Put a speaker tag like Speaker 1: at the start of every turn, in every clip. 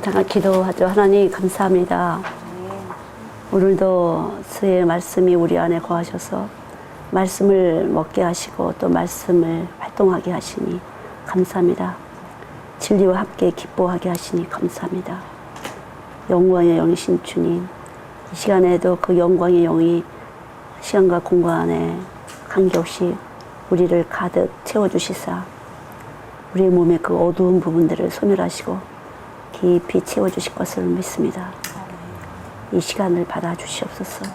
Speaker 1: 잠깐 기도하죠. 하나님 감사합니다. 오늘도 주의 말씀이 우리 안에 거하셔서 말씀을 먹게 하시고 또 말씀을 활동하게 하시니 감사합니다. 진리와 함께 기뻐하게 하시니 감사합니다. 영광의 영이신 주님, 이 시간에도 그 영광의 영이 시간과 공간에 관계없이 우리를 가득 채워주시사 우리의 몸의 그 어두운 부분들을 소멸하시고 깊이 채워주실 것을 믿습니다. 이 시간을 받아주시옵소서.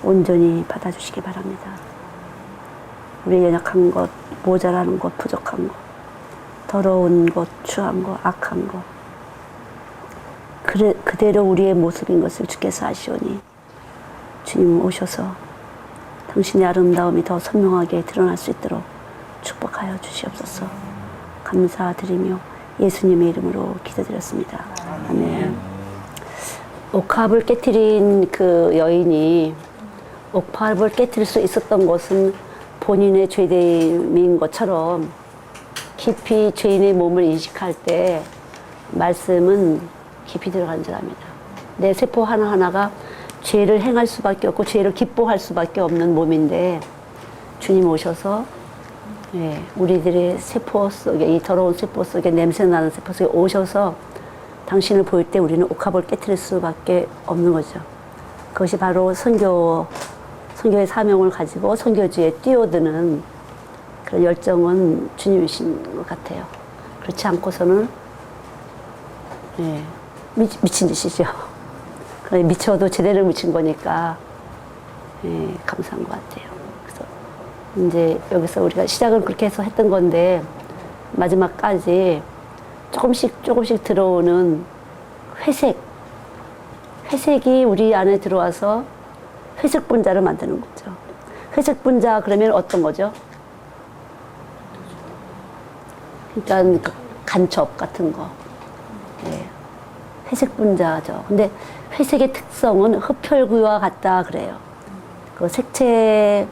Speaker 1: 온전히 받아주시기 바랍니다. 우리의 연약한 것, 모자라는 것, 부족한 것, 더러운 것, 추한 것, 악한 것, 그대로 우리의 모습인 것을 주께서 아시오니 주님 오셔서 당신의 아름다움이 더 선명하게 드러날 수 있도록 축복하여 주시옵소서. 감사드리며 예수님의 이름으로 기도드렸습니다. 아멘. 옥합을 깨뜨린 그 여인이 옥합을 깨뜨릴 수 있었던 것은 본인의 죄됨인 것처럼 깊이 죄인의 몸을 인식할 때 말씀은 깊이 들어가는 줄 압니다. 내 세포 하나하나가 죄를 행할 수밖에 없고 죄를 기뻐할 수밖에 없는 몸인데 주님 오셔서 우리들의 세포 속에, 이 더러운 세포 속에, 냄새나는 세포 속에 오셔서 당신을 보일 때 우리는 옥합을 깨트릴 수밖에 없는 거죠. 그것이 바로 선교의 사명을 가지고 선교지에 뛰어드는 그런 열정은 주님이신 것 같아요. 그렇지 않고서는 미친 짓이죠. 미쳐도 제대로 미친 거니까 감사한 것 같아요. 이제 여기서 우리가 시작은 그렇게 해서 했던 건데 마지막까지 조금씩 들어오는 회색이 우리 안에 들어와서 회색 분자를 만드는 거죠. 회색 분자 그러면 어떤 거죠? 그러니까 간첩 같은 거. 회색 분자죠. 근데 회색의 특성은 흡혈귀와 같다 그래요. 그 색채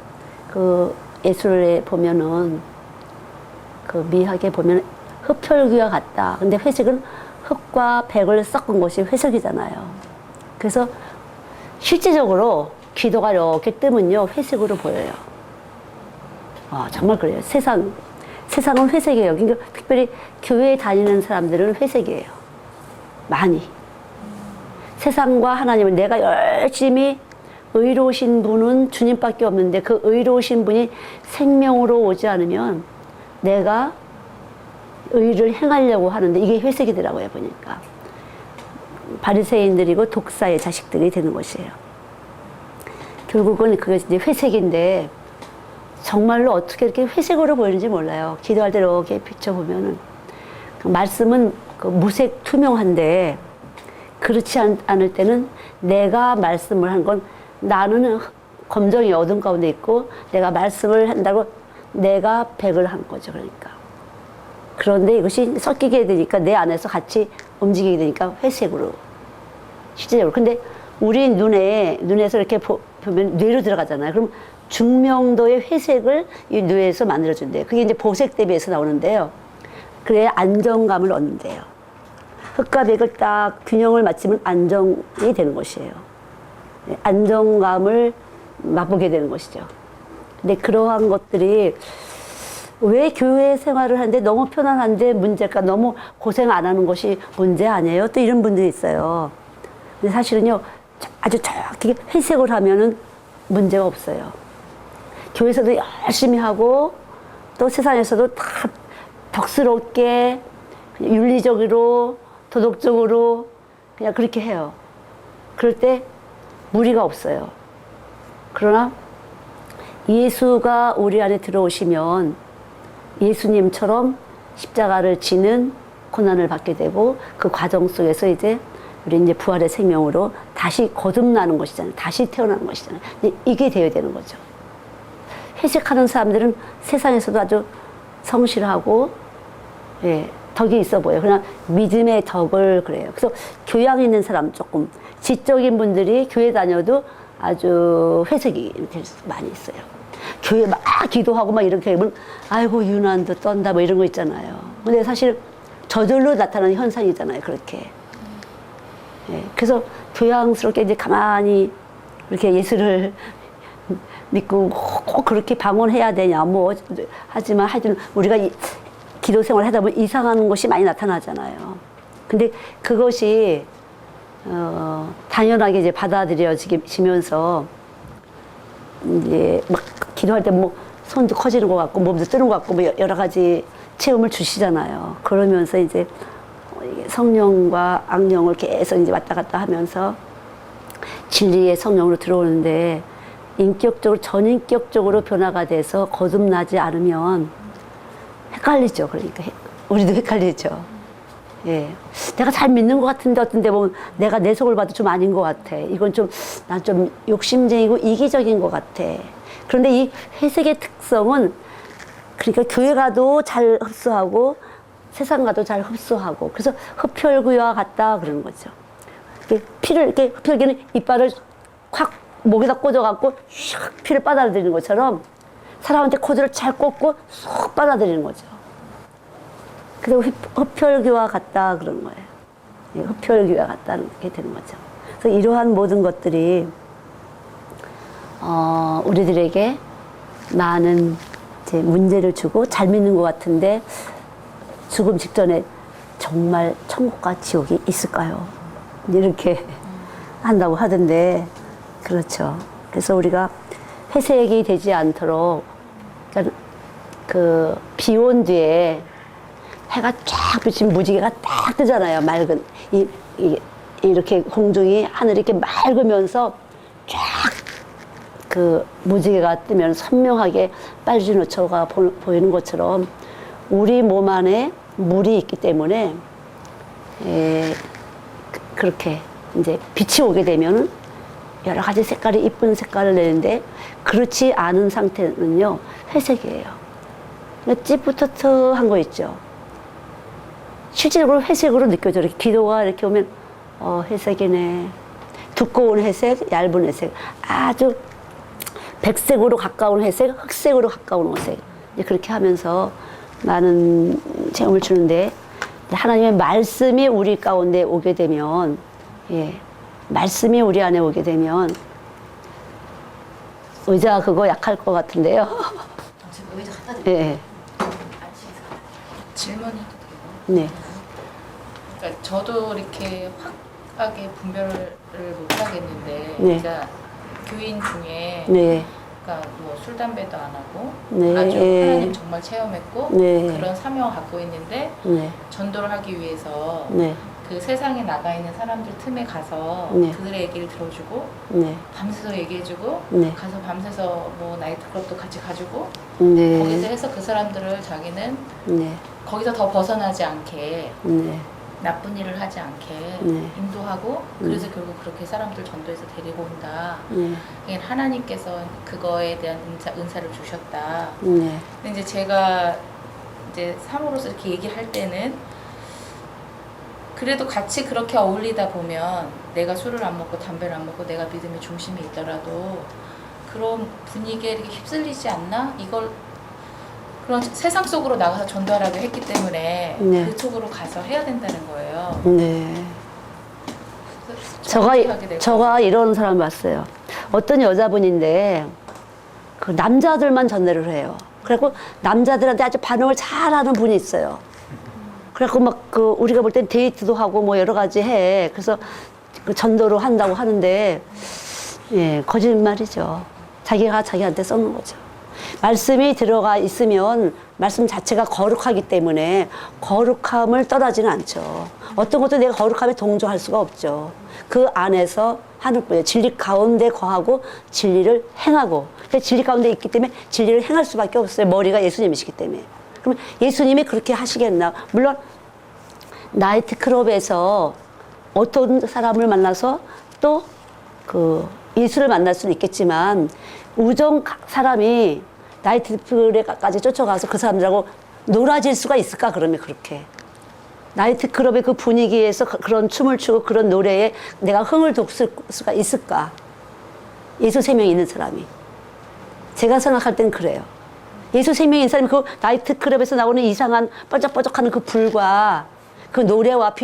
Speaker 1: 예술에 보면은 그 미학에 보면 흡혈귀와 같다. 근데 회색은 흑과 백을 섞은 것이 회색이잖아요. 그래서 실제적으로 기도가 이렇게 뜨면요 회색으로 보여요. 정말 그래요. 세상은 회색이에요. 그러니까 특별히 교회에 다니는 사람들은 회색이에요. 많이. 세상과 하나님을 내가 열심히 의로우신 분은 주님밖에 없는데 그 의로우신 분이 생명으로 오지 않으면 내가 의를 행하려고 하는데 이게 회색이더라고요. 보니까 바리새인들이고 독사의 자식들이 되는 것이에요. 결국은 그것이 이제 회색인데 정말로 어떻게 이렇게 회색으로 보이는지 몰라요. 기도할 때 이렇게 비춰보면은 말씀은 무색 투명한데 그렇지 않을 때는 내가 말씀을 한 건 나는 검정이 어둠 가운데 있고 내가 말씀을 한다고 내가 백을 한 거죠. 그러니까 그런데 이것이 섞이게 되니까 내 안에서 같이 움직이게 되니까 회색으로 실제적으로. 근데 우리 눈에서 이렇게 보면 뇌로 들어가잖아요. 그럼 중명도의 회색을 이 뇌에서 만들어준대요. 그게 이제 보색 대비해서 나오는데요. 그래야 안정감을 얻는데요. 흑과 백을 딱 균형을 맞추면 안정이 되는 것이에요. 안정감을 맛보게 되는 것이죠. 근데 그러한 것들이 왜 교회 생활을 하는데 너무 편안한데 문제일까? 너무 고생 안 하는 것이 문제 아니에요? 또 이런 분들이 있어요. 근데 사실은요, 아주 정확히 회색을 하면은 문제가 없어요. 교회에서도 열심히 하고 또 세상에서도 다 덕스럽게 그냥 윤리적으로 도덕적으로 그냥 그렇게 해요. 그럴 때 무리가 없어요. 그러나 예수가 우리 안에 들어오시면 예수님처럼 십자가를 지는 고난을 받게 되고 그 과정 속에서 이제 우리 이제 부활의 생명으로 다시 거듭나는 것이잖아요. 다시 태어나는 것이잖아요. 이게 되어야 되는 거죠. 회색하는 사람들은 세상에서도 아주 성실하고 덕이 있어 보여요. 그냥 믿음의 덕을 그래요. 그래서 교양 있는 사람 조금 지적인 분들이 교회 다녀도 아주 회색이 많이 있어요. 교회 막 기도하고 막 이렇게 하면 아이고 유난도 떤다 뭐 이런 거 있잖아요. 근데 사실 저절로 나타나는 현상이잖아요. 그렇게 예, 그래서 교양스럽게 이제 가만히 이렇게 예수를 믿고 꼭 그렇게 방언해야 되냐, 뭐, 하지만 하여튼 우리가 기도 생활 하다 보면 이상한 것이 많이 나타나잖아요. 근데 그것이, 당연하게 이제 받아들여지면서, 이제 막 기도할 때 뭐 손도 커지는 것 같고, 몸도 뜨는 것 같고, 뭐 여러 가지 체험을 주시잖아요. 그러면서 이제 성령과 악령을 계속 이제 왔다 갔다 하면서 진리의 성령으로 들어오는데, 인격적으로, 전인격적으로 변화가 돼서 거듭나지 않으면 헷갈리죠. 그러니까 우리도 헷갈리죠. 예, 내가 잘 믿는 것 같은데 어떤데 보면 내가 내 속을 봐도 좀 아닌 것 같아. 이건 좀 난 좀 욕심쟁이고 이기적인 것 같아. 그런데 이 회색의 특성은 그러니까 교회 가도 잘 흡수하고 세상 가도 잘 흡수하고, 그래서 흡혈귀와 같다 그러는 거죠. 피를 이렇게 흡혈귀는 이빨을 확 목에다 꽂아갖고 슉 피를 빨아들이는 것처럼 사람한테 코드를 잘 꽂고 쏙 빨아들이는 거죠. 그리고 흡혈귀와 같다 그런 거예요. 예, 흡혈귀와 같다게 되는 거죠. 그래서 이러한 모든 것들이 우리들에게 많은 이제 문제를 주고, 잘 믿는 것 같은데 죽음 직전에 정말 천국과 지옥이 있을까요? 이렇게 한다고 하던데, 그렇죠. 그래서 우리가 회색이 되지 않도록, 그러니까 그 비 온 뒤에 해가 쫙 비친 무지개가 딱 뜨잖아요. 맑은 이렇게 공중이 하늘이 이렇게 맑으면서 쫙 그 무지개가 뜨면 선명하게 빨주노초가 보이는 것처럼 우리 몸 안에 물이 있기 때문에 그렇게 이제 빛이 오게 되면은 여러 가지 색깔이 이쁜 색깔을 내는데, 그렇지 않은 상태는요 회색이에요. 찌뿌터트한 거 있죠. 실질적으로 회색으로 느껴져. 이렇게 기도가 이렇게 오면 회색이네. 두꺼운 회색, 얇은 회색, 아주 백색으로 가까운 회색, 흑색으로 가까운 회색, 이제 그렇게 하면서 많은 체험을 주는데, 하나님의 말씀이 우리 가운데 오게 되면, 예, 말씀이 우리 안에 오게 되면, 의자 그거 약할 것 같은데요.
Speaker 2: 제가 의자 갖다 드릴게요.
Speaker 1: 예.
Speaker 2: 질문해도 돼요?
Speaker 1: 네.
Speaker 2: 그러니까 저도 이렇게 확하게 분별을 못 하겠는데,
Speaker 1: 네.
Speaker 2: 그러니까 교인 중에,
Speaker 1: 네.
Speaker 2: 그러니까 뭐 술 담배도 안 하고,
Speaker 1: 네.
Speaker 2: 아주
Speaker 1: 예.
Speaker 2: 하나님 정말 체험했고,
Speaker 1: 네.
Speaker 2: 그런 사명을 갖고 있는데,
Speaker 1: 네.
Speaker 2: 전도를 하기 위해서
Speaker 1: 네.
Speaker 2: 그 세상에 나가 있는 사람들 틈에 가서
Speaker 1: 네.
Speaker 2: 그들의 얘기를 들어주고,
Speaker 1: 네.
Speaker 2: 밤새서 얘기해주고,
Speaker 1: 네.
Speaker 2: 가서 밤새서 뭐 나이트클럽도 같이 가주고,
Speaker 1: 네.
Speaker 2: 거기서 해서 그 사람들을 자기는
Speaker 1: 네.
Speaker 2: 거기서 더 벗어나지 않게,
Speaker 1: 네.
Speaker 2: 나쁜 일을 하지 않게
Speaker 1: 네.
Speaker 2: 인도하고, 그래서 결국 그렇게 사람들 전도해서 데리고 온다.
Speaker 1: 네.
Speaker 2: 그러니까 하나님께서 그거에 대한 은사를 주셨다.
Speaker 1: 네.
Speaker 2: 근데 이제 제가 이제 사모로서 이렇게 얘기할 때는, 그래도 같이 그렇게 어울리다 보면 내가 술을 안 먹고 담배를 안 먹고 내가 믿음의 중심에 있더라도 그런 분위기에 이렇게 휩쓸리지 않나? 이걸 그런 세상 속으로 나가서 전도하라고 했기 때문에
Speaker 1: 네.
Speaker 2: 그쪽으로 가서 해야 된다는 거예요.
Speaker 1: 네.
Speaker 2: 정확히 하게 되고.
Speaker 1: 저가 이런 사람 봤어요. 어떤 여자분인데, 그 남자들만 전도를 해요. 그래갖고 남자들한테 아주 반응을 잘하는 분이 있어요. 그래갖고 막 그 우리가 볼 땐 데이트도 하고 뭐 여러 가지 해. 그래서 그 전도를 한다고 하는데, 예, 거짓말이죠. 자기가 자기한테 썩는 거죠. 말씀이 들어가 있으면 말씀 자체가 거룩하기 때문에 거룩함을 떠나지는 않죠. 어떤 것도 내가 거룩함에 동조할 수가 없죠. 그 안에서 하는 거예요. 진리 가운데 거하고 진리를 행하고. 진리 가운데 있기 때문에 진리를 행할 수밖에 없어요. 머리가 예수님이시기 때문에. 그럼 예수님이 그렇게 하시겠나? 물론 나이트클럽에서 어떤 사람을 만나서 또 그 예수를 만날 수는 있겠지만, 우정 사람이 나이트클럽에까지 쫓아가서 그 사람들하고 놀아질 수가 있을까? 그러면 그렇게 나이트클럽의 그 분위기에서 그런 춤을 추고 그런 노래에 내가 흥을 돋을 수가 있을까? 예수 생명이 있는 사람이. 제가 생각할 땐 그래요. 예수 생명이 있는 사람이 그 나이트클럽에서 나오는 이상한 뻐쩍뻐쩍하는 그 불과 그 노래와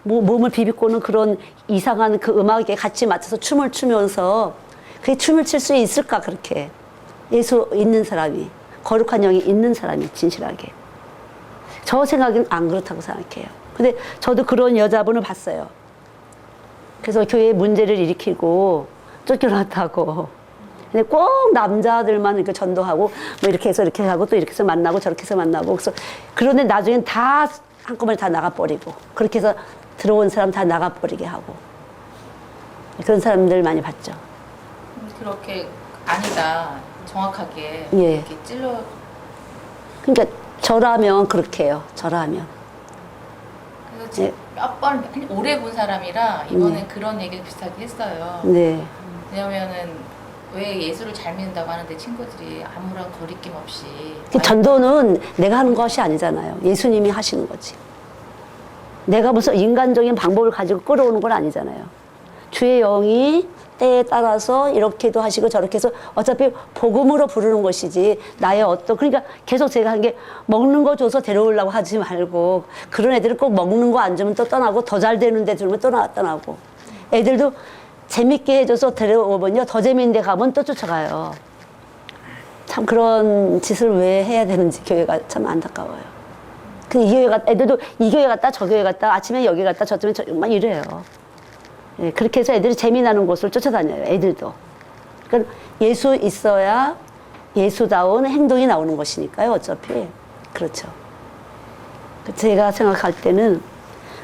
Speaker 1: 몸을 비비고는 그런 이상한 그 음악에 같이 맞춰서 춤을 추면서 그게 춤을 출 수 있을까 그렇게 예수 있는 사람이 거룩한 영이 있는 사람이 진실하게 저 생각은 안 그렇다고 생각해요. 근데 저도 그런 여자분을 봤어요. 그래서 교회에 문제를 일으키고 쫓겨났다고. 근데 꼭 남자들만 이렇게 전도하고 뭐 이렇게 해서 이렇게 하고 또 이렇게 해서 만나고 저렇게 해서 만나고 그래서 그런데 나중엔 다 한꺼번에 다 나가버리고 그렇게 해서 들어온 사람 다 나가버리게 하고 그런 사람들 많이 봤죠.
Speaker 2: 그렇게 아니다 정확하게
Speaker 1: 예.
Speaker 2: 이렇게 찔러.
Speaker 1: 그러니까 저라면 그렇게 해요. 저라면.
Speaker 2: 그래서 지금 몇 번 오래 본 사람이라 이번엔 그런 얘기를 비슷하게 했어요.
Speaker 1: 네.
Speaker 2: 왜냐면은 왜 예수를 잘 믿는다고 하는데 친구들이 아무런 거리낌 없이
Speaker 1: 그 전도는 내가 하는 것이 아니잖아요. 예수님이 하시는 거지. 내가 무슨 인간적인 방법을 가지고 끌어오는 건 아니잖아요. 주의 영이 때에 따라서 이렇게도 하시고 저렇게 해서 어차피 복음으로 부르는 것이지 나의 그러니까 계속 제가 한 게 먹는 거 줘서 데려오려고 하지 말고 그런 애들은 꼭 먹는 거 안 주면 또 떠나고 더 잘 되는 데 주면 또 떠나고 애들도 재밌게 해줘서 데려오면요 더 재밌는 데 가면 또 쫓아가요. 참 그런 짓을 왜 해야 되는지 교회가 참 안타까워요. 근데 이 교회 갔다 애들도 이 교회 갔다 저 교회 갔다 아침에 여기 갔다 저쯤에 막 이래요. 예, 그렇게 해서 애들이 재미나는 곳을 쫓아다녀요. 애들도. 그러니까 예수 있어야 예수다운 행동이 나오는 것이니까요. 어차피. 그렇죠. 제가 생각할 때는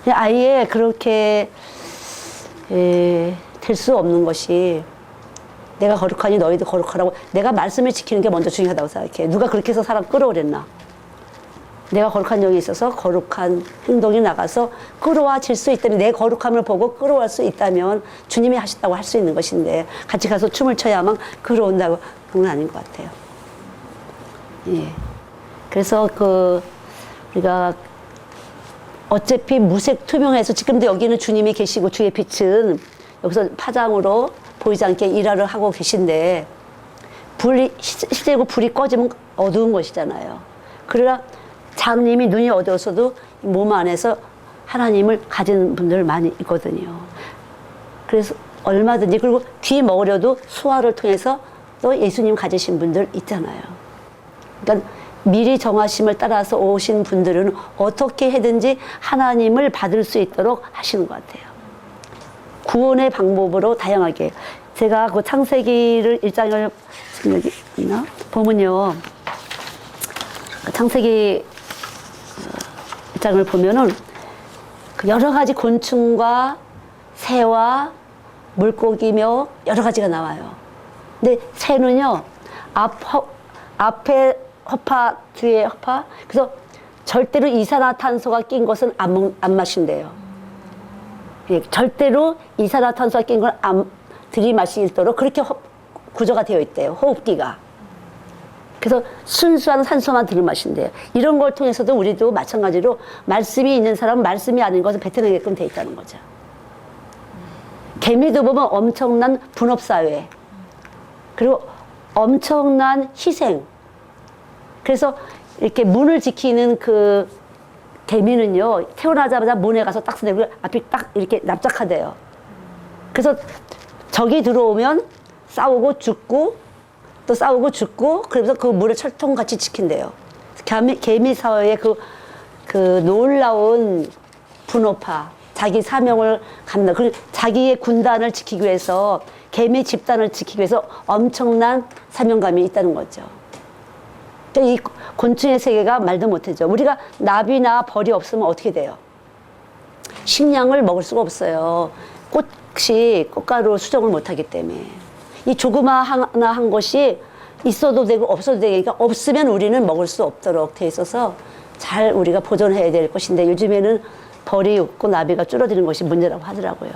Speaker 1: 그냥 아예 그렇게 될 수 없는 것이 내가 거룩하니 너희도 거룩하라고 내가 말씀을 지키는 게 먼저 중요하다고 생각해. 누가 그렇게 해서 사람 끌어오랬나. 내가 거룩한 영이 있어서 거룩한 행동이 나가서 끌어와질 수 있다면 내 거룩함을 보고 끌어올 수 있다면 주님이 하셨다고 할 수 있는 것인데 같이 가서 춤을 춰야만 끌어온다고 그건 아닌 것 같아요. 예. 그래서 우리가 어차피 무색 투명해서 지금도 여기는 주님이 계시고 주의 빛은 여기서 파장으로 보이지 않게 일하를 하고 계신데 실제로 불이 꺼지면 어두운 것이잖아요. 그러나 장님이 눈이 어두웠어도 몸 안에서 하나님을 가진 분들 많이 있거든요. 그래서 얼마든지 그리고 귀 먹으려도 수화를 통해서 또 예수님 가지신 분들 있잖아요. 그러니까 미리 정하심을 따라서 오신 분들은 어떻게 해든지 하나님을 받을 수 있도록 하시는 것 같아요. 구원의 방법으로 다양하게 제가 그 창세기를 1장을 여기 있나 보면요. 창세기 1장을 보면은 여러 가지 곤충과 새와 물고기며 여러 가지가 나와요. 근데 새는요, 앞에 허파, 뒤에 허파. 그래서 절대로 이산화탄소가 낀 것은 안 마신대요. 예, 절대로 이산화탄소가 낀 걸 안 들이마시도록 그렇게 구조가 되어 있대요. 호흡기가. 그래서 순수한 산소만 들이마신대요. 이런 걸 통해서도 우리도 마찬가지로 말씀이 있는 사람은 말씀이 아닌 것을 뱉어내게끔 돼 있다는 거죠. 개미도 보면 엄청난 분업사회, 그리고 엄청난 희생. 그래서 이렇게 문을 지키는 그 개미는요, 태어나자마자 문에 가서 딱 서대고 앞이 딱 이렇게 납작하대요. 그래서 적이 들어오면 싸우고 죽고 또 싸우고 죽고 그러면서 그 물을 철통같이 지킨대요. 개미 사회의 그 놀라운 분업화, 자기 사명을 감당, 그리고 자기의 군단을 지키기 위해서 개미 집단을 지키기 위해서 엄청난 사명감이 있다는 거죠. 이 곤충의 세계가 말도 못하죠. 우리가 나비나 벌이 없으면 어떻게 돼요? 식량을 먹을 수가 없어요. 꽃이 꽃가루 수정을 못하기 때문에. 이 조그마한 것이 있어도 되고 없어도 되니까 없으면 우리는 먹을 수 없도록 돼 있어서 잘 우리가 보존해야 될 것인데 요즘에는 벌이 없고 나비가 줄어드는 것이 문제라고 하더라고요.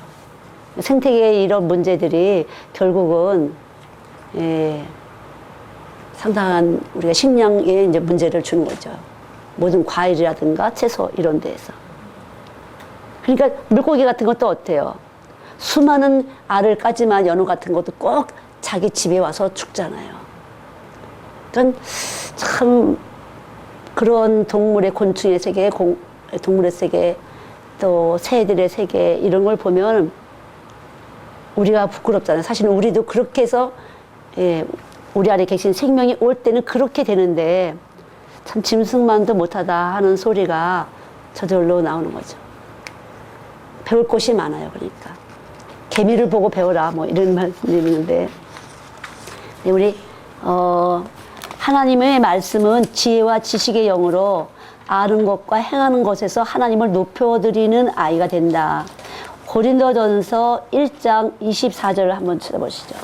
Speaker 1: 생태계의 이런 문제들이 결국은 상당한 우리가 식량에 이제 문제를 주는 거죠. 모든 과일이라든가 채소 이런 데에서. 그러니까 물고기 같은 것도 어때요? 수많은 알을 까지만 연어 같은 것도 꼭 자기 집에 와서 죽잖아요. 그러니까 참 그런 동물의 곤충의 세계, 동물의 세계 또 새들의 세계 이런 걸 보면 우리가 부끄럽잖아요. 사실은 우리도 그렇게 해서 예, 우리 안에 계신 생명이 올 때는 그렇게 되는데 참 짐승만도 못하다 하는 소리가 저절로 나오는 거죠. 배울 곳이 많아요. 그러니까 개미를 보고 배워라 뭐 이런 말씀이 있는데 우리 하나님의 말씀은 지혜와 지식의 영으로 아는 것과 행하는 것에서 하나님을 높여드리는 아이가 된다. 고린도전서 1장 24절을 한번 찾아보시죠.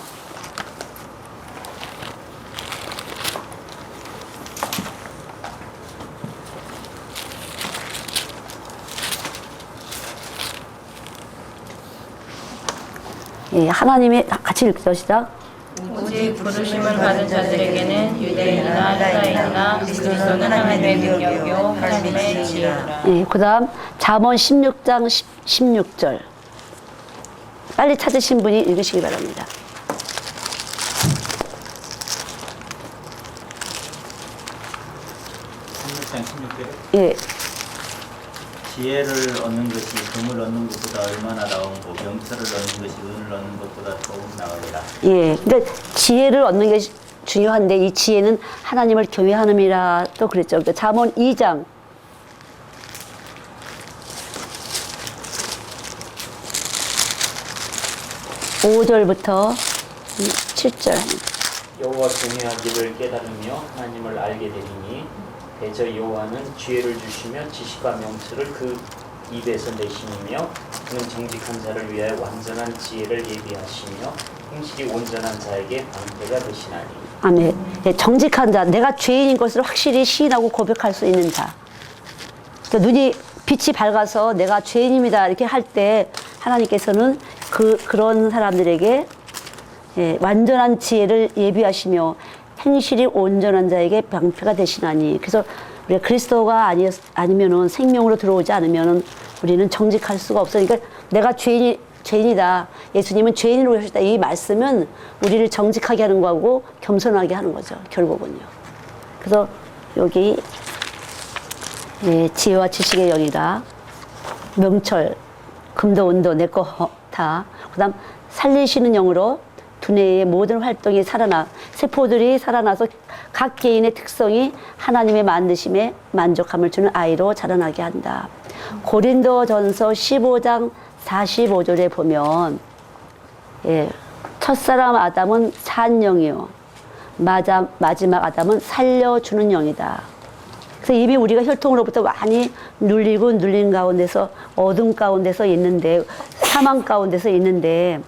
Speaker 1: 예, 하나님의 같이 읽죠. 시작.
Speaker 2: 오직 부르심을 받은 자들에게는 유대인이나 헬라인이나 그리스도는 하나님의 능력이요 하나님의 지혜라.
Speaker 1: 예, 그 다음 잠언 16장 16절 빨리 찾으신 분이 읽으시기 바랍니다. 예.
Speaker 3: 지혜를 얻는 것이 금을 얻는 것보다 얼마나 나은고 명철을 얻는 것이 은을 얻는 것보다 더욱 나으리라.
Speaker 1: 예. 그러니까 지혜를 얻는 게 중요한데 이 지혜는 하나님을 경외하는이라 또 그랬죠. 그러니까 잠언 2장 5절부터 7절.
Speaker 4: 여호와 경외하기를 깨달으며 하나님을 알게 되리니 대저 여호와는 지혜를 주시며 지식과 명철을 그 입에서 내시니며 그는 정직한 자를 위하여 완전한 지혜를 예비하시며 행실이 온전한 자에게 방패가 되시나니.
Speaker 1: 아멘. 네, 정직한 자, 내가 죄인인 것을 확실히 시인하고 고백할 수 있는 자. 그러니까 눈이 빛이 밝아서 내가 죄인입니다 이렇게 할 때 하나님께서는 그런 사람들에게 예, 완전한 지혜를 예비하시며 행실이 온전한 자에게 방패가 되시나니. 그래서 우리가 그리스도가 아니면은 생명으로 들어오지 않으면은 우리는 정직할 수가 없어요. 그러니까 내가 죄인이다. 예수님은 죄인으로 오셨다. 이 말씀은 우리를 정직하게 하는 거하고 겸손하게 하는 거죠. 결국은요. 그래서 여기 네, 지혜와 지식의 영이다. 명철, 금도 은도 내 거 다. 그다음 살리시는 영으로 두뇌의 모든 활동이 살아나 세포들이 살아나서 각 개인의 특성이 하나님의 만드심에 만족함을 주는 아이로 자라나게 한다. 고린도전서 15장 45절에 보면 예, 첫사람 아담은 산 영이요 마지막 아담은 살려주는 영이다. 그래서 이미 우리가 혈통으로부터 많이 눌린 가운데서 어둠 가운데서 있는데 사망 가운데서 있는데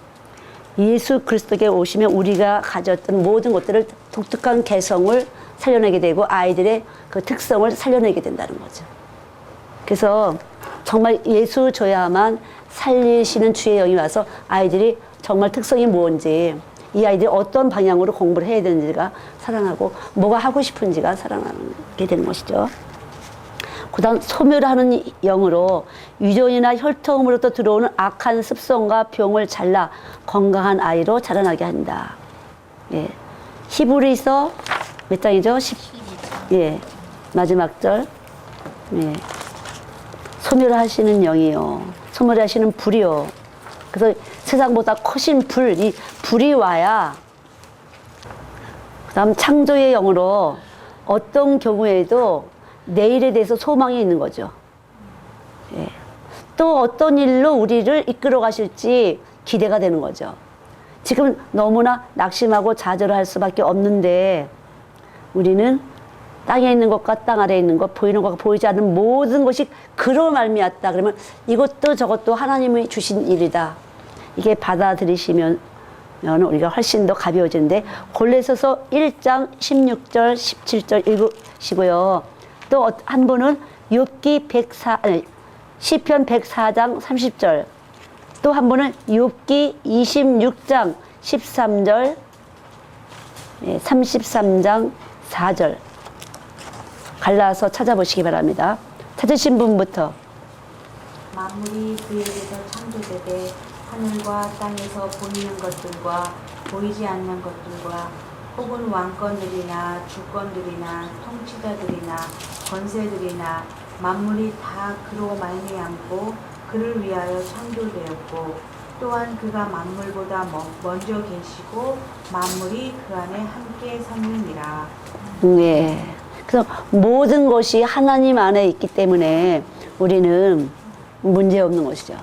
Speaker 1: 예수 그리스도께 오시면 우리가 가졌던 모든 것들을 독특한 개성을 살려내게 되고 아이들의 그 특성을 살려내게 된다는 거죠. 그래서 정말 예수 줘야만 살리시는 주의 영이 와서 아이들이 정말 특성이 뭔지 이 아이들이 어떤 방향으로 공부를 해야 되는지가 살아나고 뭐가 하고 싶은지가 살아나게 되는 것이죠. 그 다음 소멸하는 영으로 유전이나 혈통으로부터 들어오는 악한 습성과 병을 잘라 건강한 아이로 자라나게 한다. 예. 히브리서 몇 장이죠? 12장. 예. 마지막 절. 예. 소멸하시는 영이요. 소멸하시는 불이요. 그래서 세상보다 커진 불, 이 불이 와야 그 다음 창조의 영으로 어떤 경우에도 내일에 대해서 소망이 있는 거죠. 예. 또 어떤 일로 우리를 이끌어 가실지 기대가 되는 거죠. 지금 너무나 낙심하고 좌절할 수밖에 없는데 우리는 땅에 있는 것과 땅 아래에 있는 것, 보이는 것과 보이지 않는 모든 것이 그로 말미암다. 그러면 이것도 저것도 하나님이 주신 일이다. 이게 받아들이시면 우리가 훨씬 더 가벼워지는데 골로새서 1장 16절 17절 읽으시고요. 또 한 분은 시편 104장 30절 또 한 분은 욥기 26장 13절 33장 4절 갈라서 찾아보시기 바랍니다. 찾으신 분부터.
Speaker 5: 만물이 그에게서 창조되되 하늘과 땅에서 보이는 것들과 보이지 않는 것들과 혹은 왕권들이나 주권들이나 통치자들이나 권세들이나 만물이 다 그로 말미암고 그를 위하여 창조되었고 또한 그가 만물보다 먼저 계시고 만물이 그 안에 함께 섰느니라.
Speaker 1: 네. 그래서 모든 것이 하나님 안에 있기 때문에 우리는 문제 없는 것이죠.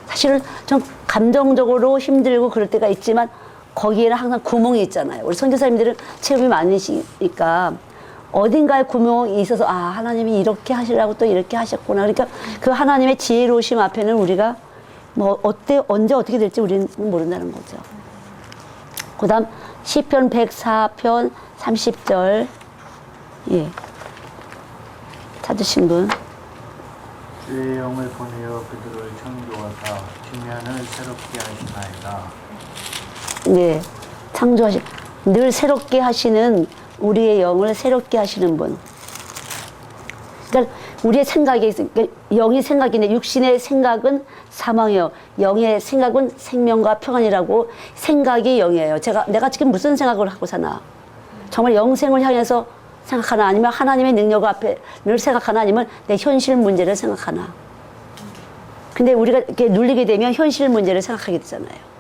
Speaker 1: 사실은 좀 감정적으로 힘들고 그럴 때가 있지만 거기에는 항상 구멍이 있잖아요. 우리 선교사님들은 체험이 많으시니까 어딘가에 구멍이 있어서 아 하나님이 이렇게 하시라고 또 이렇게 하셨구나. 그러니까 그 하나님의 지혜로우심 앞에는 우리가 뭐 언제 어떻게 될지 우리는 모른다는 거죠. 그다음 시편 104편 30절 예 찾으신 분.
Speaker 6: 주의 영을 보내어 그들을 창조하사 지면을 새롭게 하시나이다.
Speaker 1: 네, 늘 새롭게 하시는 우리의 영을 새롭게 하시는 분. 그러니까 우리의 생각이 그러니까 영이 생각인데 육신의 생각은 사망이요, 영의 생각은 생명과 평안이라고 생각이 영이에요. 내가 지금 무슨 생각을 하고 사나? 정말 영생을 향해서 생각하나 아니면 하나님의 능력 앞에를 생각하나 아니면 내 현실 문제를 생각하나. 근데 우리가 이렇게 눌리게 되면 현실 문제를 생각하게 되잖아요.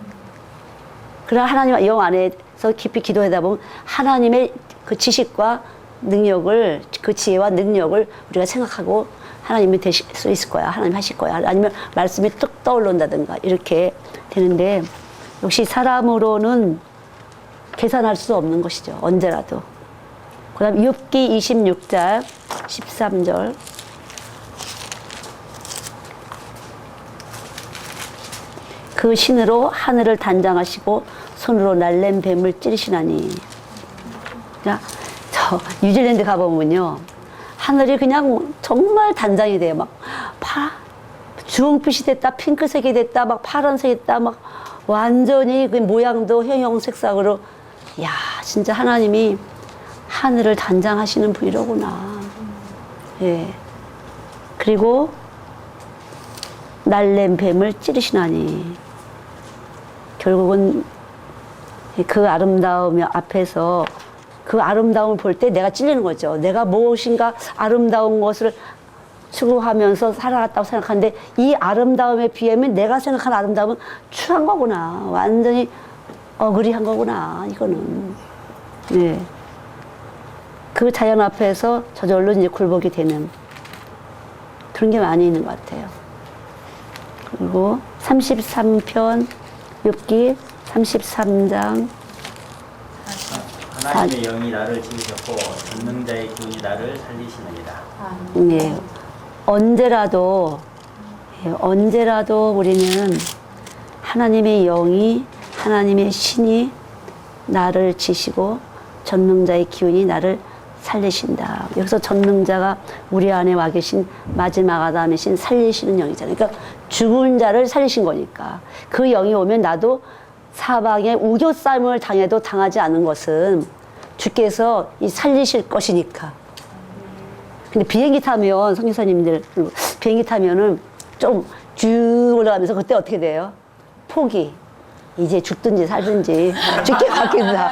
Speaker 1: 그러나 하나님 영 안에서 깊이 기도하다 보면 하나님의 그 지식과 능력을 그 지혜와 능력을 우리가 생각하고 하나님이 되실 수 있을 거야. 하나님 하실 거야. 아니면 말씀이 뚝 떠올른다든가 이렇게 되는데 역시 사람으로는 계산할 수 없는 것이죠. 언제라도. 그 다음 욥기 26장 13절 그 신으로 하늘을 단장하시고 손으로 날랜 뱀을 찌르시나니. 저 뉴질랜드 가보면요 하늘이 그냥 정말 단장이 돼요. 막 주홍빛이 됐다 핑크색이 됐다 막 파란색이 됐다 막 완전히 그 모양도 형형색색으로 야 진짜 하나님이 하늘을 단장하시는 분이로구나. 예. 그리고 날랜 뱀을 찌르시나니. 결국은 그 아름다움 앞에서 그 아름다움을 볼 때 내가 찔리는 거죠. 내가 무엇인가 아름다운 것을 추구하면서 살아갔다고 생각하는데 이 아름다움에 비하면 내가 생각한 아름다움은 추한 거구나. 완전히 어그리한 거구나. 이거는. 네. 그 자연 앞에서 저절로 이제 굴복이 되는 그런 게 많이 있는 것 같아요. 그리고 33편 욥기 33장
Speaker 3: 하나님의 영이 나를 지으셨고 전능자의 기운이 나를 살리시느니라.
Speaker 1: 네. 언제라도 우리는 하나님의 영이 하나님의 신이 나를 지시고 전능자의 기운이 나를 살리신다. 여기서 전능자가 우리 안에 와 계신 마지막 아담이신 살리시는 영이잖아요. 그러니까 죽은 자를 살리신 거니까 그 영이 오면 나도 사방에 우겨싸임을 당해도 당하지 않은 것은 주께서 이 살리실 것이니까. 근데 비행기 타면 선교사님들 비행기 타면은 좀 쭉 올라가면서 그때 어떻게 돼요? 포기. 이제 죽든지 살든지 죽게 바뀐다.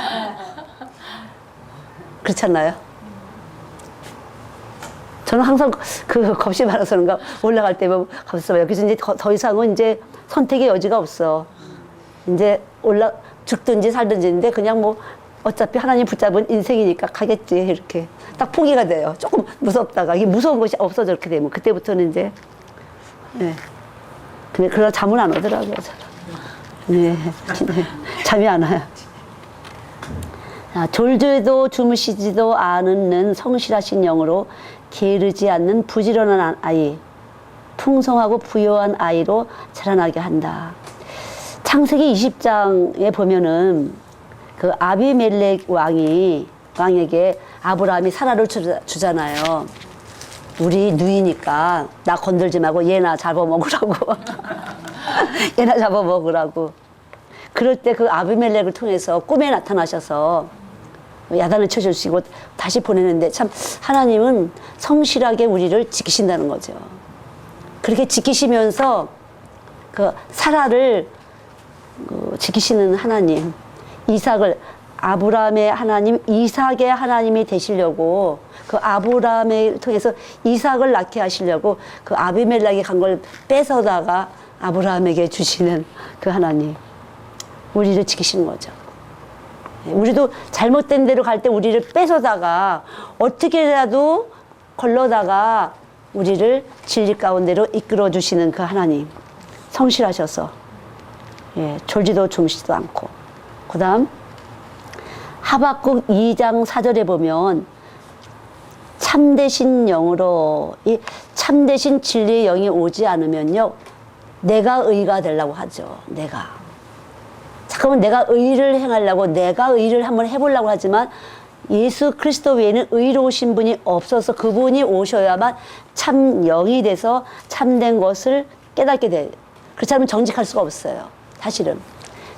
Speaker 1: 그렇지 않나요? 저는 항상 그 겁이 많아서 그런가 올라갈 때 보면 가만있어 봐요. 여기서 이제 더 이상은 이제 선택의 여지가 없어. 이제 죽든지 살든지인데 그냥 뭐 어차피 하나님 붙잡은 인생이니까 가겠지 이렇게 딱 포기가 돼요. 조금 무섭다가 이게 무서운 것이 없어져 이렇게 되면 그때부터는 이제 네. 근데 그러나 잠은 안 오더라고요. 네. 잠이 안 와요. 졸지도 주무시지도 않는 성실하신 영으로 게으르지 않는 부지런한 아이, 풍성하고 부유한 아이로 자라나게 한다. 창세기 20장에 보면은 그 아비멜렉 왕에게 아브라함이 사라를 주잖아요. 우리 누이니까 나 건들지 말고 얘나 잡아먹으라고. 얘나 잡아먹으라고. 그럴 때 그 아비멜렉을 통해서 꿈에 나타나셔서 야단을 쳐주시고 다시 보내는데 참 하나님은 성실하게 우리를 지키신다는 거죠. 그렇게 지키시면서 그 사라를 지키시는 하나님, 이삭을 아브라함의 하나님, 이삭의 하나님이 되시려고 그 아브라함을 통해서 이삭을 낳게 하시려고 그 아비멜렉이 간 걸 뺏어다가 아브라함에게 주시는 그 하나님. 우리를 지키시는 거죠. 우리도 잘못된 대로 갈 때 우리를 뺏어다가 어떻게라도 걸러다가 우리를 진리 가운데로 이끌어 주시는 그 하나님. 성실하셔서 졸지도 주무시지도 않고. 그 다음 하박국 2장 4절에 보면 참되신 영으로 이 참되신 진리의 영이 오지 않으면요 내가 의가 되려고 하죠. 잠깐만 내가 의를 행하려고 내가 의를 한번 해보려고 하지만 예수 그리스도 외에는 의로우신 분이 없어서 그분이 오셔야만 참 영이 돼서 참된 것을 깨닫게 돼요. 그렇지 않으면 정직할 수가 없어요. 사실은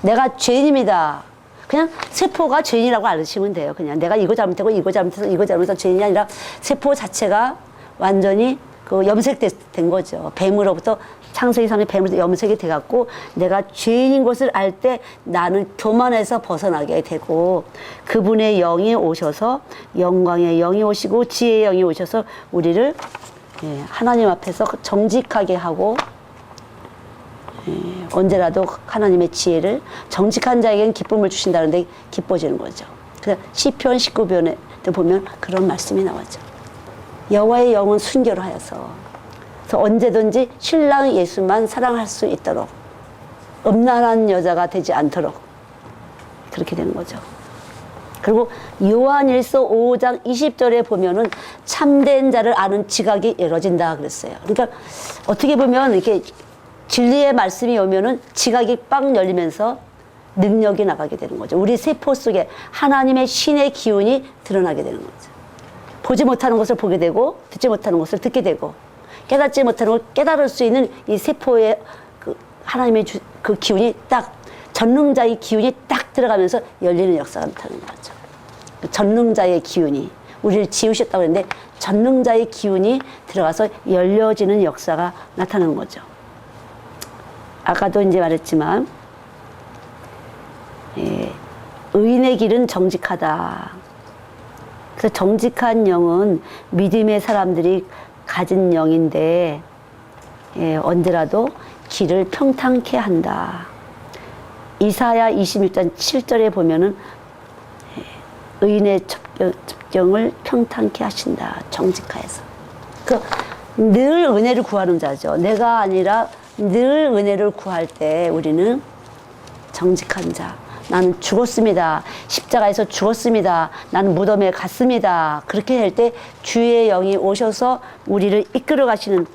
Speaker 1: 내가 죄인입니다. 그냥 세포가 죄인이라고 알으시면 돼요. 그냥 내가 이거 잘못하고 이거 잘못해서 이거 잘못해서 죄인이 아니라 세포 자체가 완전히 그 염색된 거죠. 뱀으로부터 창세기 3의 뱀으로부터 염색이 돼갖고 내가 죄인인 것을 알 때 나는 교만에서 벗어나게 되고 그분의 영이 오셔서 영광의 영이 오시고 지혜의 영이 오셔서 우리를 하나님 앞에서 정직하게 하고 언제라도 하나님의 지혜를 정직한 자에게는 기쁨을 주신다는데 기뻐지는 거죠. 그래서 시편 19편에 보면 그런 말씀이 나오죠. 여호와의 영은 순결하여서 그래서 언제든지 신랑 예수만 사랑할 수 있도록 음란한 여자가 되지 않도록 그렇게 되는 거죠. 그리고 요한일서 5장 20절에 보면은 참된 자를 아는 지각이 열어진다 그랬어요. 그러니까 어떻게 보면 이렇게 진리의 말씀이 오면은 지각이 빵 열리면서 능력이 나가게 되는 거죠. 우리 세포 속에 하나님의 신의 기운이 드러나게 되는 거죠. 보지 못하는 것을 보게 되고 듣지 못하는 것을 듣게 되고 깨닫지 못하는 걸 깨달을 수 있는 이 세포에 그 하나님의 그 기운이 딱 전능자의 기운이 딱 들어가면서 열리는 역사가 나타나는 거죠. 그 전능자의 기운이 우리를 지으셨다고 했는데 전능자의 기운이 들어가서 열려지는 역사가 나타나는 거죠. 아까도 이제 말했지만 의인의 길은 정직하다. 그래서 정직한 영은 믿음의 사람들이 가진 영인데 언제라도 길을 평탄케 한다. 이사야 26장 7절에 보면은 의인의 첩경을 평탄케 하신다. 정직하여서. 늘 은혜를 구하는 자죠. 내가 아니라 늘 은혜를 구할 때 우리는 정직한 자. 나는 죽었습니다. 십자가에서 죽었습니다. 나는 무덤에 갔습니다. 그렇게 할 때 주의 영이 오셔서 우리를 이끌어 가시는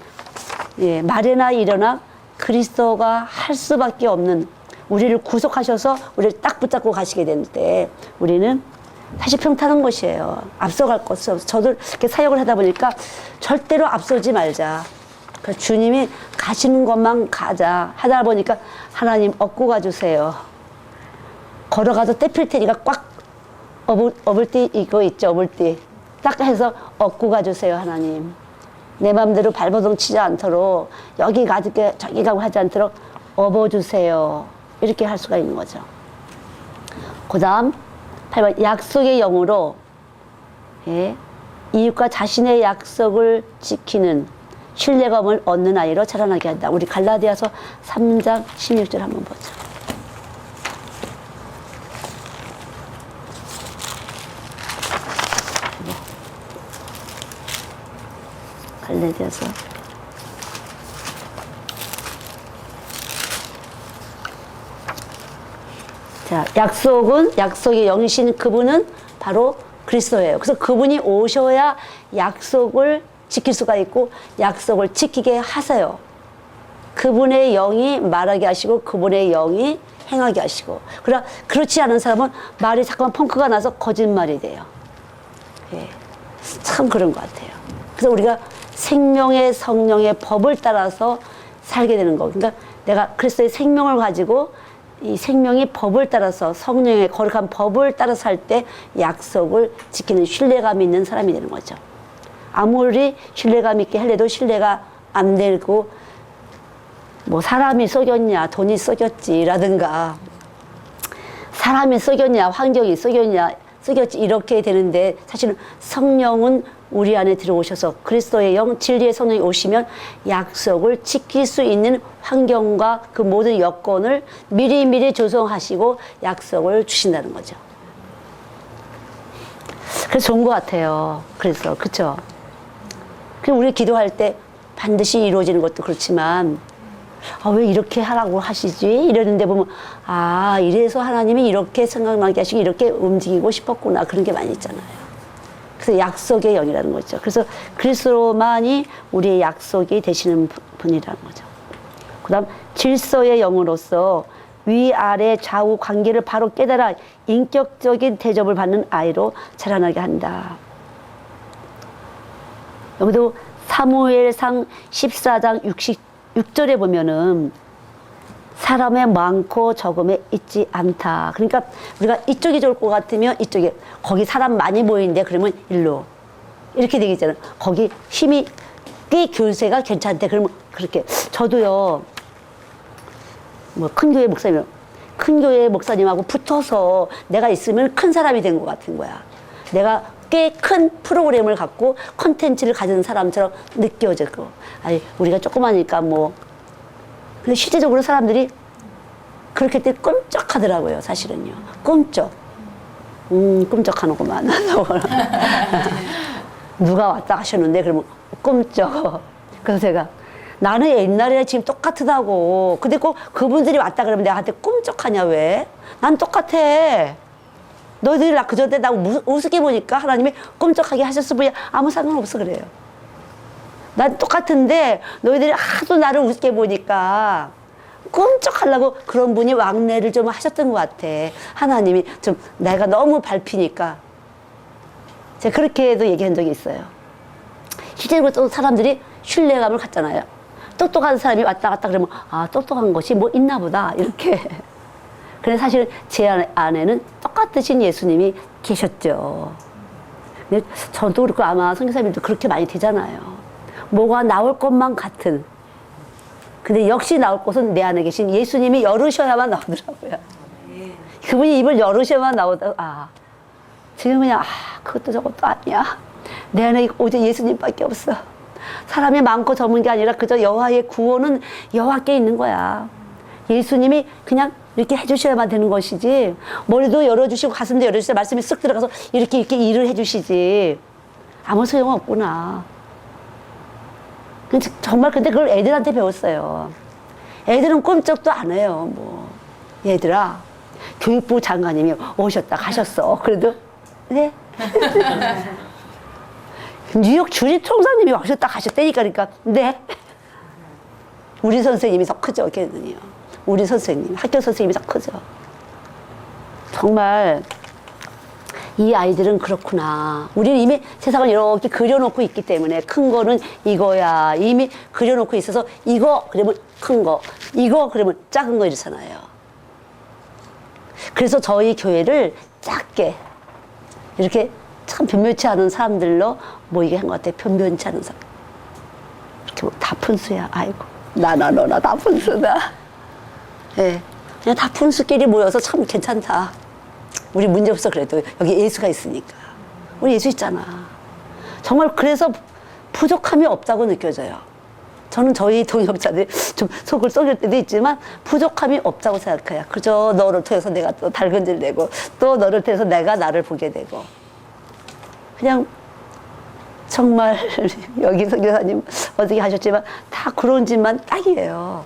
Speaker 1: 말이나 일어나 그리스도가 할 수밖에 없는 우리를 구속하셔서 우리를 딱 붙잡고 가시게 될 때 우리는 사실 평탄한 것이에요. 앞서갈 것이 없어. 저도 이렇게 사역을 하다 보니까 절대로 앞서지 말자. 주님이 가시는 것만 가자 하다 보니까 하나님 업고 가주세요. 걸어가도 떼필 테니까 꽉 어불띠 이거 있죠. 어불띠 딱 해서 업고 가주세요. 하나님 내 마음대로 발버둥 치지 않도록 여기 가게 저기 가고 하지 않도록 업어주세요. 이렇게 할 수가 있는 거죠. 그 다음 8번 약속의 영으로 이웃과 자신의 약속을 지키는 신뢰감을 얻는 아이로 자라나게 한다. 우리 갈라디아서 3장 16절 한번 보죠. 갈라디아서 자, 약속의 영이신 그분은 바로 그리스도예요. 그래서 그분이 오셔야 약속을 지킬 수가 있고 약속을 지키게 하세요. 그분의 영이 말하게 하시고 그분의 영이 행하게 하시고 그렇지 않은 사람은 말이 잠깐만 펑크가 나서 거짓말이 돼요. 참 그런 것 같아요. 그래서 우리가 생명의 성령의 법을 따라서 살게 되는 거. 그러니까 내가 그리스도의 생명을 가지고 이 생명이 법을 따라서 성령의 거룩한 법을 따라서 살 때 약속을 지키는 신뢰감 있는 사람이 되는 거죠. 아무리 신뢰감 있게 하려도 신뢰가 안 되고 뭐 사람이 속였냐 돈이 속였지라든가 사람이 속였냐 환경이 속였냐 속였지 이렇게 되는데 사실은 성령은 우리 안에 들어오셔서 그리스도의 영, 진리의 성령이 오시면 약속을 지킬 수 있는 환경과 그 모든 여건을 미리미리 조성하시고 약속을 주신다는 거죠. 그래서 좋은 것 같아요. 그래서 그렇죠. 우리 기도할 때 반드시 이루어지는 것도 그렇지만 왜 이렇게 하라고 하시지? 이러는데 보면 이래서 하나님이 이렇게 생각나게 하시고 이렇게 움직이고 싶었구나 그런 게 많이 있잖아요. 그래서 약속의 영이라는 거죠. 그래서 그리스도만이 우리의 약속이 되시는 분이라는 거죠. 그 다음 질서의 영으로서 위아래 좌우 관계를 바로 깨달아 인격적인 대접을 받는 아이로 자라나게 한다. 여기도 사무엘상 14장 66절에 보면은 사람의 많고 적음에 있지 않다. 그러니까 우리가 이쪽이 좋을 것 같으면 이쪽에, 거기 사람 많이 모이는데 그러면 일로 이렇게 되겠잖아요. 거기 힘이 꽤 교세가 괜찮대. 그러면 그렇게. 저도요, 뭐 큰 교회 목사님, 큰 교회 목사님하고 붙어서 내가 있으면 큰 사람이 된 것 같은 거야. 내가 꽤 큰 프로그램을 갖고 컨텐츠를 가진 사람처럼 느껴지고. 아니, 우리가 조그마니까 뭐. 근데 실제적으로 사람들이 그렇게 때 끔찍하더라고요, 사실은요. 끔찍. 끔찍하는구만. 누가 왔다 하셨는데, 그러면 끔찍. 그래서 제가, 나는 옛날에 지금 똑같다고. 근데 꼭 그분들이 왔다 그러면 내한테 끔찍하냐, 왜? 난 똑같아. 너희들이 나 그전에 나 우습게 보니까 하나님이 끔찍하게 하셨을 뿐이야. 아무 상관없어, 그래요. 난 똑같은데 너희들이 하도 나를 우습게 보니까 끔찍하려고 그런 분이 왕래를 좀 하셨던 것 같아. 하나님이 좀 내가 너무 밟히니까. 제가 그렇게도 얘기한 적이 있어요. 실제로 또 사람들이 신뢰감을 갖잖아요. 똑똑한 사람이 왔다 갔다 그러면 똑똑한 것이 뭐 있나 보다 이렇게. 근데 사실 제 안에는 똑같으신 예수님이 계셨죠. 근데 저도 그렇고 아마 선교사님도 그렇게 많이 되잖아요. 뭐가 나올 것만 같은. 근데 역시 나올 것은 내 안에 계신 예수님이 열으셔야만 나오더라고요. 그분이 입을 열으셔야만 나오다. 지금 그냥 그것도 저것도 아니야. 내 안에 오직 예수님밖에 없어. 사람이 많고 적은 게 아니라 그저 여호와의 구원은 여호와께 있는 거야. 예수님이 그냥 이렇게 해주셔야만 되는 것이지, 머리도 열어주시고 가슴도 열어주시고 말씀이 쓱 들어가서 이렇게 일을 해주시지 아무 소용없구나. 정말 근데 그걸 애들한테 배웠어요. 애들은 꼼짝도 안 해요. 뭐 얘들아, 교육부 장관님이 오셨다 가셨어. 그래도 네. 뉴욕 주립 총장님이 오셨다 가셨다니까. 그러니까 네. 우리 선생님이 더 크죠, 걔는요. 우리 선생님, 학교 선생님이 더 크죠. 정말 이 아이들은 그렇구나. 우리는 이미 세상을 이렇게 그려놓고 있기 때문에 큰 거는 이거야. 이미 그려놓고 있어서 이거 그러면 큰 거, 이거 그러면 작은 거 이렇잖아요. 그래서 저희 교회를 작게 이렇게 참 변변치 않은 사람들로 모이게 한 것 같아요. 변변치 않은 사람. 이렇게 뭐 다 푼수야. 아이고, 나나 너나 다 푼수다. 예, 네. 그냥 다 푼수끼리 모여서 참 괜찮다. 우리 문제 없어. 그래도 여기 예수가 있으니까. 우리 예수 있잖아. 정말 그래서 부족함이 없다고 느껴져요. 저는 저희 동역자들 좀 속을 썩일 때도 있지만 부족함이 없다고 생각해요. 그저 너를 통해서 내가 또 달근질 내고 또 너를 통해서 내가 나를 보게 되고, 그냥 정말 여기 선교사님 어떻게 하셨지만 다 그런 짓만 딱이에요.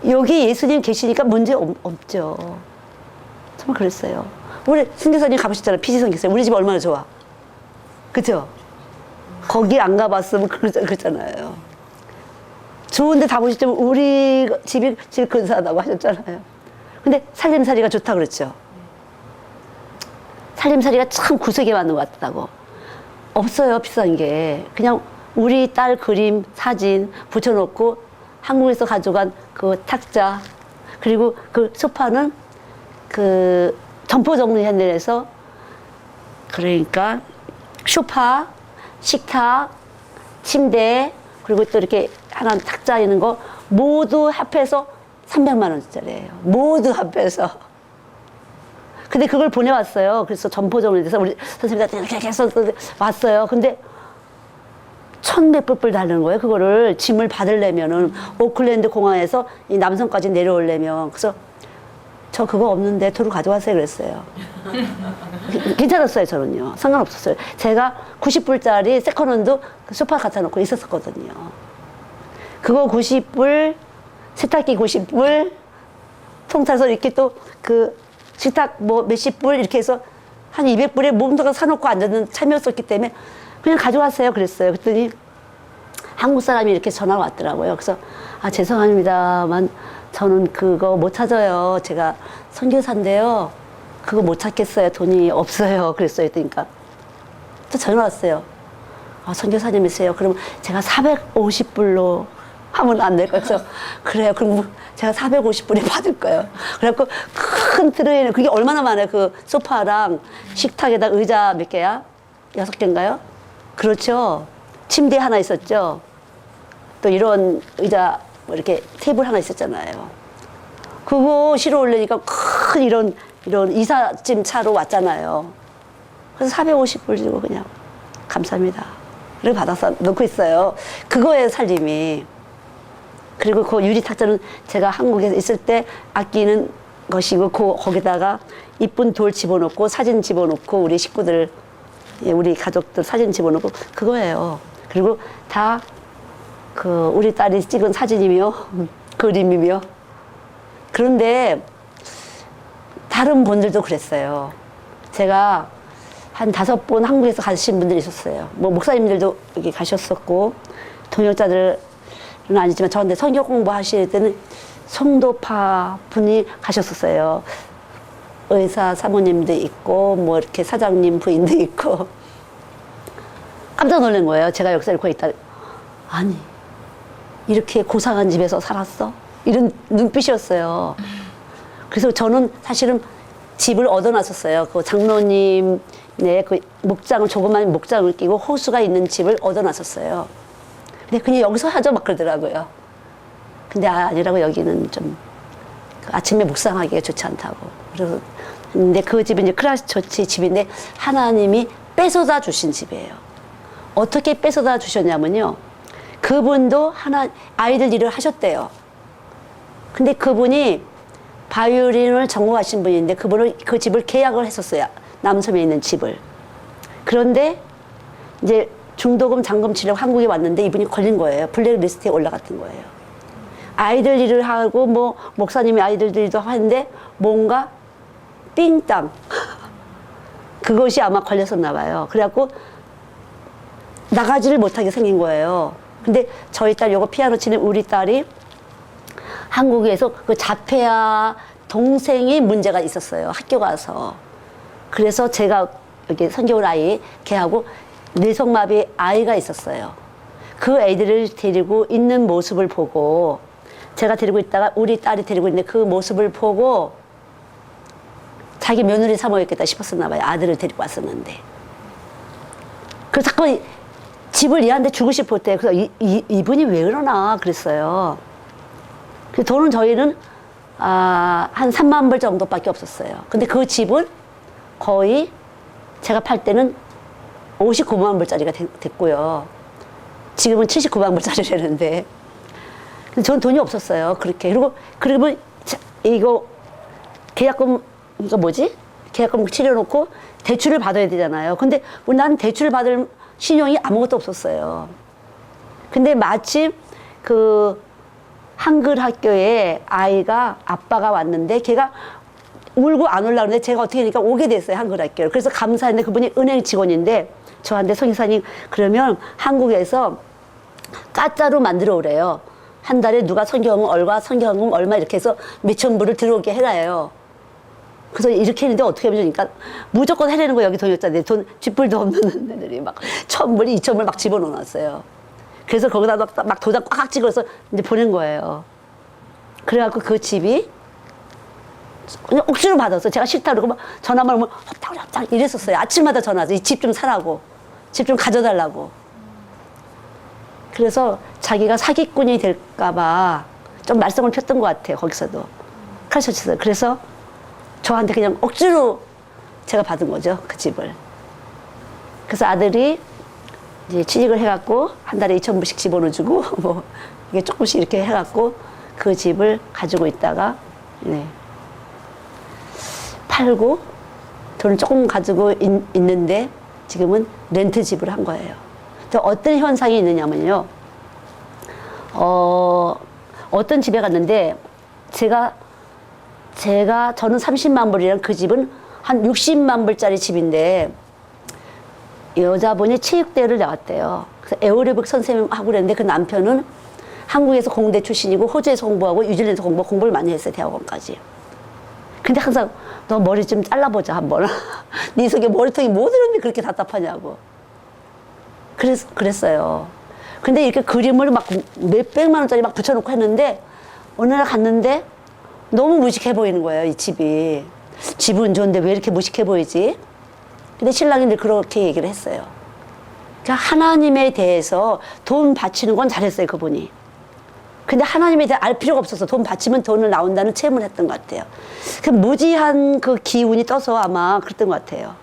Speaker 1: 여기 예수님 계시니까 문제 없죠. 정말 그랬어요. 우리 선교사님 가보셨잖아요. 피지 선교사님. 우리 집 얼마나 좋아. 그죠? 거기 안 가봤으면 그랬잖아요. 좋은데 다 보셨지만 우리 집이 제일 근사하다고 하셨잖아요. 근데 살림살이가 좋다 그랬죠. 살림살이가 참 구석에 맞는 것 같다고. 없어요, 비싼 게. 그냥 우리 딸 그림, 사진 붙여놓고 한국에서 가져간 그 탁자, 그리고 그 소파는 그 점포 정리해내서, 그러니까 소파, 식탁, 침대, 그리고 또 이렇게 하나 탁자 있는 거 모두 합해서 300만 원짜리예요. 모두 합해서. 근데 그걸 보내왔어요. 그래서 점포점을 돼서 우리 선생님한테 이렇게 해서 왔어요. 근데 1,100불 달라는 거예요. 그거를 짐을 받으려면은 오클랜드 공항에서 이 남성까지 내려오려면. 그래서 저 그거 없는데 도로 가져가세요 그랬어요. 괜찮았어요 저는요. 상관없었어요. 제가 90불짜리 세컨핸드 소파 갖다 놓고 있었거든요. 그거 90불, 세탁기 90불, 통짜서 이렇게 또 그 식탁 뭐 몇십 불 이렇게 해서 한 200불에 몸도가 사놓고 앉았는 참이었었기 때문에 그냥 가져왔어요 그랬어요. 그랬더니 한국 사람이 이렇게 전화가 왔더라고요. 그래서 아 죄송합니다만 저는 그거 못 찾아요. 제가 선교사인데요. 그거 못 찾겠어요. 돈이 없어요. 그랬어요. 그러니까 또 전화 왔어요. 아, 선교사님이세요. 그럼 제가 450불로 하면 안 될까요? 그래서 그래요. 그럼 제가 450불에 받을 거예요. 그래갖고 큰 트레이는 그게 얼마나 많아요. 그 소파랑 식탁에다 의자 몇 개야? 6개인가요? 그렇죠. 침대 하나 있었죠. 또 이런 의자 뭐 이렇게 테이블 하나 있었잖아요. 그거 실어 올리니까 큰 이런 이삿짐 차로 왔잖아요. 그래서 450불 주고 그냥 감사합니다. 이렇게 받아서 넣고 있어요. 그거예요 살림이. 그리고 그 유리 탁자는 제가 한국에서 있을 때 아끼는 것이고 거기다가 이쁜 돌 집어넣고 사진 집어넣고 우리 식구들 우리 가족들 사진 집어넣고 그거예요. 그리고 다 그 우리 딸이 찍은 사진이며 그림이며. 그런데 다른 분들도 그랬어요. 제가 한 5분 한국에서 가신 분들이 있었어요. 뭐 목사님들도 여기 가셨었고 동역자들은 아니지만 저한테 성경 공부하실 때는 성도파 분이 가셨었어요. 의사 사모님도 있고 뭐 이렇게 사장님 부인도 있고. 깜짝 놀란 거예요. 제가 역사를 거기 있다. 아니 이렇게 고상한 집에서 살았어? 이런 눈빛이었어요. 그래서 저는 사실은 집을 얻어놨었어요. 그 장로님의 그 목장을 조그만 목장을 끼고 호수가 있는 집을 얻어놨었어요. 근데 그냥 여기서 하죠 막 그러더라고요. 근데 아니라고 여기는 좀 아침에 묵상하기가 좋지 않다고. 그래서 근데 그 집은 이제 크라스처치 집인데 하나님이 뺏어다 주신 집이에요. 어떻게 뺏어다 주셨냐면요. 그분도 아이들 일을 하셨대요. 근데 그분이 바이올린을 전공하신 분인데 그분은 그 집을 계약을 했었어요. 남섬에 있는 집을. 그런데 이제 중도금 잔금 치려고 한국에 왔는데 이분이 걸린 거예요. 블랙리스트에 올라갔던 거예요. 아이들 일을 하고 뭐 목사님이 아이들 일도 하는데 뭔가 띵땅 그것이 아마 걸렸었나 봐요. 그래갖고 나가지를 못하게 생긴 거예요. 근데 저희 딸 요거 피아노 치는 우리 딸이 한국에서 그 자폐아 동생이 문제가 있었어요. 학교 가서. 그래서 제가 여기 선교울 아이 걔하고 뇌성마비 아이가 있었어요. 그 애들을 데리고 있는 모습을 보고 제가 데리고 있다가 우리 딸이 데리고 있는데 그 모습을 보고 자기 며느리 삼아야겠다 싶었었나 봐요. 아들을 데리고 왔었는데. 그래서 자꾸 집을 얘한테 주고 싶었대요. 그래서 이분이 왜 그러나 그랬어요. 그 돈은 저희는 한 3만 불 정도밖에 없었어요. 근데 그 집은 거의 제가 팔 때는 59만 불짜리가 됐고요. 지금은 79만 불짜리라는데. 근데 저는 돈이 없었어요. 그렇게. 그리고 이거 계약금, 이거 뭐지? 계약금 치려놓고 대출을 받아야 되잖아요. 근데 나는 대출을 받을 신용이 아무것도 없었어요. 근데 마침 그 한글 학교에 아이가 아빠가 왔는데 걔가 울고 안 올라오는데 제가 어떻게 하니까 오게 됐어요. 한글 학교를. 그래서 감사했는데 그분이 은행 직원인데 저한테 성기사님 그러면 한국에서 가짜로 만들어 오래요. 한 달에 누가 성경금 얼마 이렇게 해서 몇천 불을 들어오게 해라요. 그래서 이렇게 했는데 어떻게 하면 좋으니까 무조건 해내는 거 여기 동역자들 돈 쥐뿔도 없는 애들이 막 1,000불, 2,000불 막 집어넣어놨어요. 그래서 거기다 막 도장 꽉 찍어서 이제 보낸 거예요. 그래갖고 그 집이 그냥 억지로 받았어요. 제가 싫다 그러고 막 전화만 오면 헛닥 이랬었어요. 아침마다 전화해서 이 집 좀 사라고, 집 좀 가져달라고. 그래서 자기가 사기꾼이 될까봐 좀 말썽을 폈던 것 같아요. 거기서도. 크라셔츠에서. 그래서 저한테 그냥 억지로 제가 받은 거죠, 그 집을. 그래서 아들이 이제 취직을 해갖고 한 달에 2,000불씩 집어넣어주고 뭐 이게 조금씩 이렇게 해갖고 그 집을 가지고 있다가 네. 팔고 돈을 조금 가지고 있는데 지금은 렌트 집을 한 거예요. 또 어떤 현상이 있느냐면요. 어떤 집에 갔는데 저는 30만 불이랑 그 집은 한 60만 불짜리 집인데 여자분이 체육대회를 나왔대요. 그래서 에어로빅 선생님하고 그랬는데 그 남편은 한국에서 공대 출신이고 호주에서 공부하고 뉴질랜드에서 공부를 많이 했어요. 대학원까지. 근데 항상 너 머리 좀 잘라보자 한번. 네 속에 머리통이 뭐 들었는데 그렇게 답답하냐고. 그랬어요. 근데 이렇게 그림을 막 몇백만 원짜리 막 붙여놓고 했는데 어느 날 갔는데 너무 무식해 보이는 거예요. 이 집이. 집은 좋은데 왜 이렇게 무식해 보이지? 근데 신랑이 늘 그렇게 얘기를 했어요. 그러니까 하나님에 대해서 돈 바치는 건 잘했어요, 그분이. 근데 하나님에 대해 알 필요가 없어서 돈 바치면 돈을 나온다는 체험을 했던 것 같아요. 그 무지한 그 기운이 떠서 아마 그랬던 것 같아요.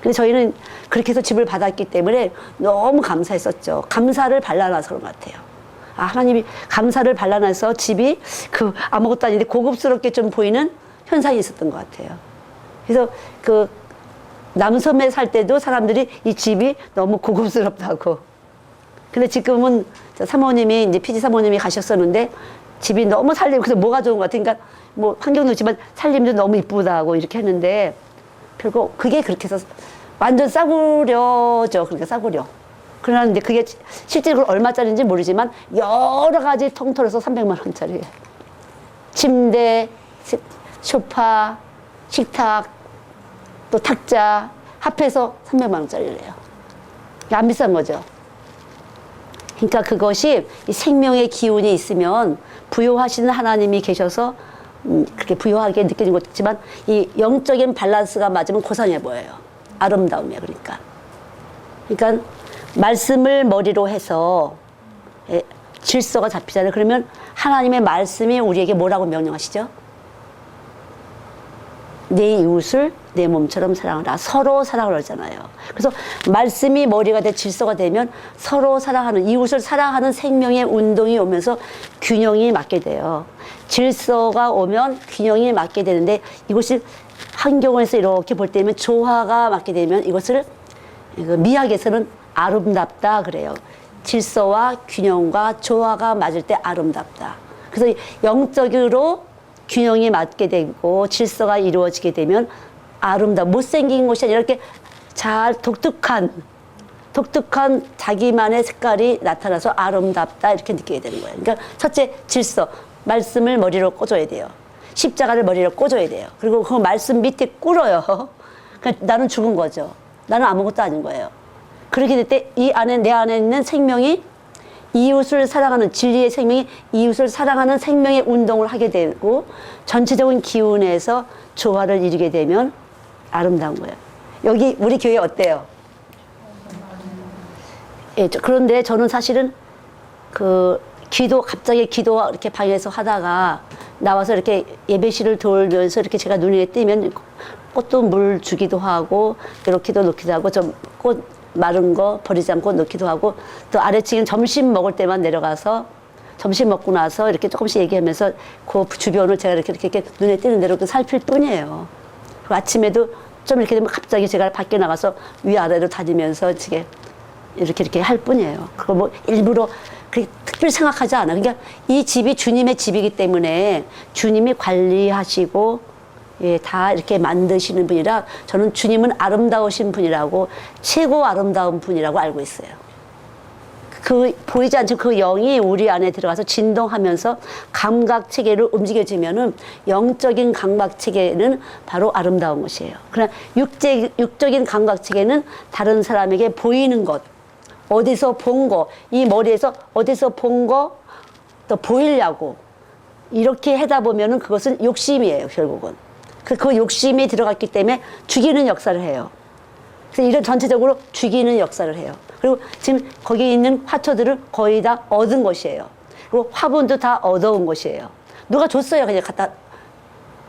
Speaker 1: 근데 저희는 그렇게 해서 집을 받았기 때문에 너무 감사했었죠. 감사를 발라놔서 그런 것 같아요. 아, 하나님이 감사를 발라놔서 집이 그 아무것도 아닌데 고급스럽게 좀 보이는 현상이 있었던 것 같아요. 그래서 그 남섬에 살 때도 사람들이 이 집이 너무 고급스럽다고. 근데 지금은 사모님이 이제 피지 사모님이 가셨었는데 집이 너무 살림, 그래서 뭐가 좋은 것 같아. 그러니까 뭐 환경도 좋지만 살림도 너무 이쁘다고 이렇게 했는데 결국 그게 그렇게 해서 완전 싸구려죠. 그러니까 싸구려. 그러나 이제 그게 실제로 얼마짜리인지 모르지만 여러 가지 통틀어서 300만 원짜리. 침대, 소파, 식탁, 또 탁자 합해서 300만 원짜리래요. 안 비싼 거죠. 그러니까 그것이 이 생명의 기운이 있으면 부여하시는 하나님이 계셔서 그렇게 부여하게 느껴진 것도 있지만 이 영적인 밸런스가 맞으면 고상해 보여요. 아름다움이에요. 그러니까 말씀을 머리로 해서 질서가 잡히잖아요. 그러면 하나님의 말씀이 우리에게 뭐라고 명령하시죠? 내 이웃을 내 몸처럼 사랑하라. 서로 사랑을 하잖아요. 그래서 말씀이 머리가 돼 질서가 되면 서로 사랑하는, 이웃을 사랑하는 생명의 운동이 오면서 균형이 맞게 돼요. 질서가 오면 균형이 맞게 되는데 이것이 환경에서 이렇게 볼 때면 조화가 맞게 되면 이것을 미학에서는 아름답다 그래요. 질서와 균형과 조화가 맞을 때 아름답다. 그래서 영적으로 균형이 맞게 되고 질서가 이루어지게 되면 아름답다. 못생긴 것이 아니라 이렇게 잘 독특한 자기만의 색깔이 나타나서 아름답다 이렇게 느끼게 되는 거예요. 그러니까 첫째 질서, 말씀을 머리로 꽂아야 돼요. 십자가를 머리로 꽂아야 돼요. 그리고 그 말씀 밑에 꿇어요. 그러니까 나는 죽은 거죠. 나는 아무것도 아닌 거예요. 그렇게 될 때 이 안에 내 안에 있는 생명이 이웃을 사랑하는 진리의 생명이 이웃을 사랑하는 생명의 운동을 하게 되고 전체적인 기운에서 조화를 이루게 되면 아름다운 거예요. 여기 우리 교회 어때요? 예, 그런데 저는 사실은 갑자기 기도 이렇게 방에서 하다가 나와서 이렇게 예배실을 돌면서 이렇게 제가 눈에 띄면 꽃도 물 주기도 하고 이렇게도 놓기도 하고 좀 꽃 마른 거 버리지 않고 넣기도 하고 또 아래층에 점심 먹을 때만 내려가서 점심 먹고 나서 이렇게 조금씩 얘기하면서 그 주변을 제가 이렇게 눈에 띄는 대로 살필 뿐이에요. 그리고 아침에도 좀 이렇게 되면 갑자기 제가 밖에 나가서 위아래로 다니면서 이렇게 할 뿐이에요. 그거 뭐 일부러 특별히 생각하지 않아. 그러니까 이 집이 주님의 집이기 때문에 주님이 관리하시고 예, 다 이렇게 만드시는 분이라 저는 주님은 아름다우신 분이라고 최고 아름다운 분이라고 알고 있어요. 보이지 않지만 그 영이 우리 안에 들어가서 진동하면서 감각 체계를 움직여지면은 영적인 감각 체계는 바로 아름다운 것이에요. 그러나 육적인 감각 체계는 다른 사람에게 보이는 것, 어디서 본 거, 이 머리에서 어디서 본 거 또 보이려고 이렇게 하다 보면은 그것은 욕심이에요, 결국은. 그 욕심이 들어갔기 때문에 죽이는 역사를 해요. 그래서 이런 전체적으로 죽이는 역사를 해요. 그리고 지금 거기 있는 화초들을 거의 다 얻은 것이에요. 그리고 화분도 다 얻어온 것이에요. 누가 줬어요. 그냥 갖다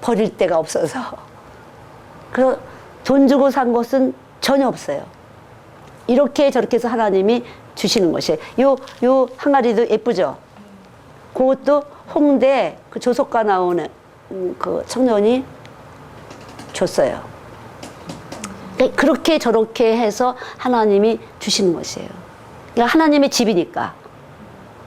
Speaker 1: 버릴 데가 없어서. 그래서 돈 주고 산 것은 전혀 없어요. 이렇게 저렇게 해서 하나님이 주시는 것이에요. 요 항아리도 예쁘죠? 그것도 홍대 그 조속가 나오는 그 청년이 줬어요. 그러니까 그렇게 저렇게 해서 하나님이 주시는 것이에요. 그러니까 하나님의 집이니까.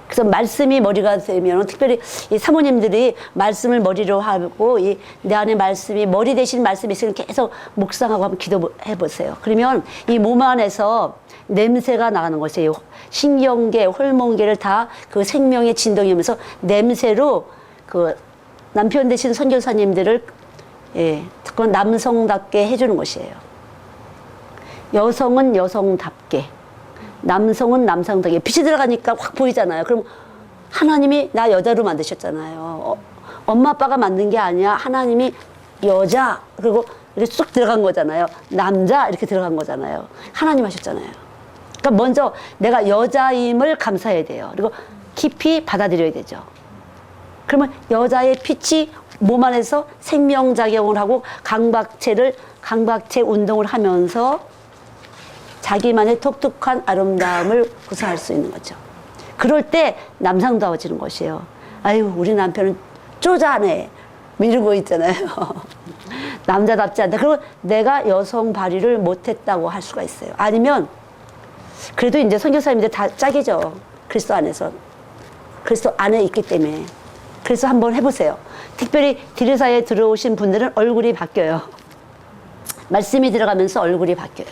Speaker 1: 그래서 말씀이 머리가 되면 특별히 이 사모님들이 말씀을 머리로 하고 내 안에 말씀이 머리 대신 말씀이 있으면 계속 묵상하고 한번 기도해 보세요. 그러면 이 몸 안에서 냄새가 나가는 것이에요. 신경계, 호르몬계를 다 그 생명의 진동이 오면서 냄새로 그 남편 되신 선교사님들을 특히 남성답게 해주는 것이에요. 여성은 여성답게, 남성은 남성답게. 빛이 들어가니까 확 보이잖아요. 그럼 하나님이 나 여자로 만드셨잖아요. 엄마 아빠가 만든 게 아니야. 하나님이 여자 그리고 이렇게 쑥 들어간 거잖아요. 남자 이렇게 들어간 거잖아요. 하나님 하셨잖아요. 그러니까 먼저 내가 여자임을 감사해야 돼요. 그리고 깊이 받아들여야 되죠. 그러면 여자의 빛이 몸 안에서 생명작용을 하고 강박체 운동을 하면서 자기만의 독특한 아름다움을 구사할 수 있는 거죠. 그럴 때 남성다워지는 것이에요. 아유, 우리 남편은 쪼잔해. 이러고 있잖아요. 남자답지 않다. 그리고 내가 여성 발휘를 못했다고 할 수가 있어요. 아니면 그래도 이제 선교사님들 다 짝이죠. 그리스도 안에서. 그리스도 안에 있기 때문에. 그래서 한번 해보세요. 특별히 디르사에 들어오신 분들은 얼굴이 바뀌어요. 말씀이 들어가면서 얼굴이 바뀌어요.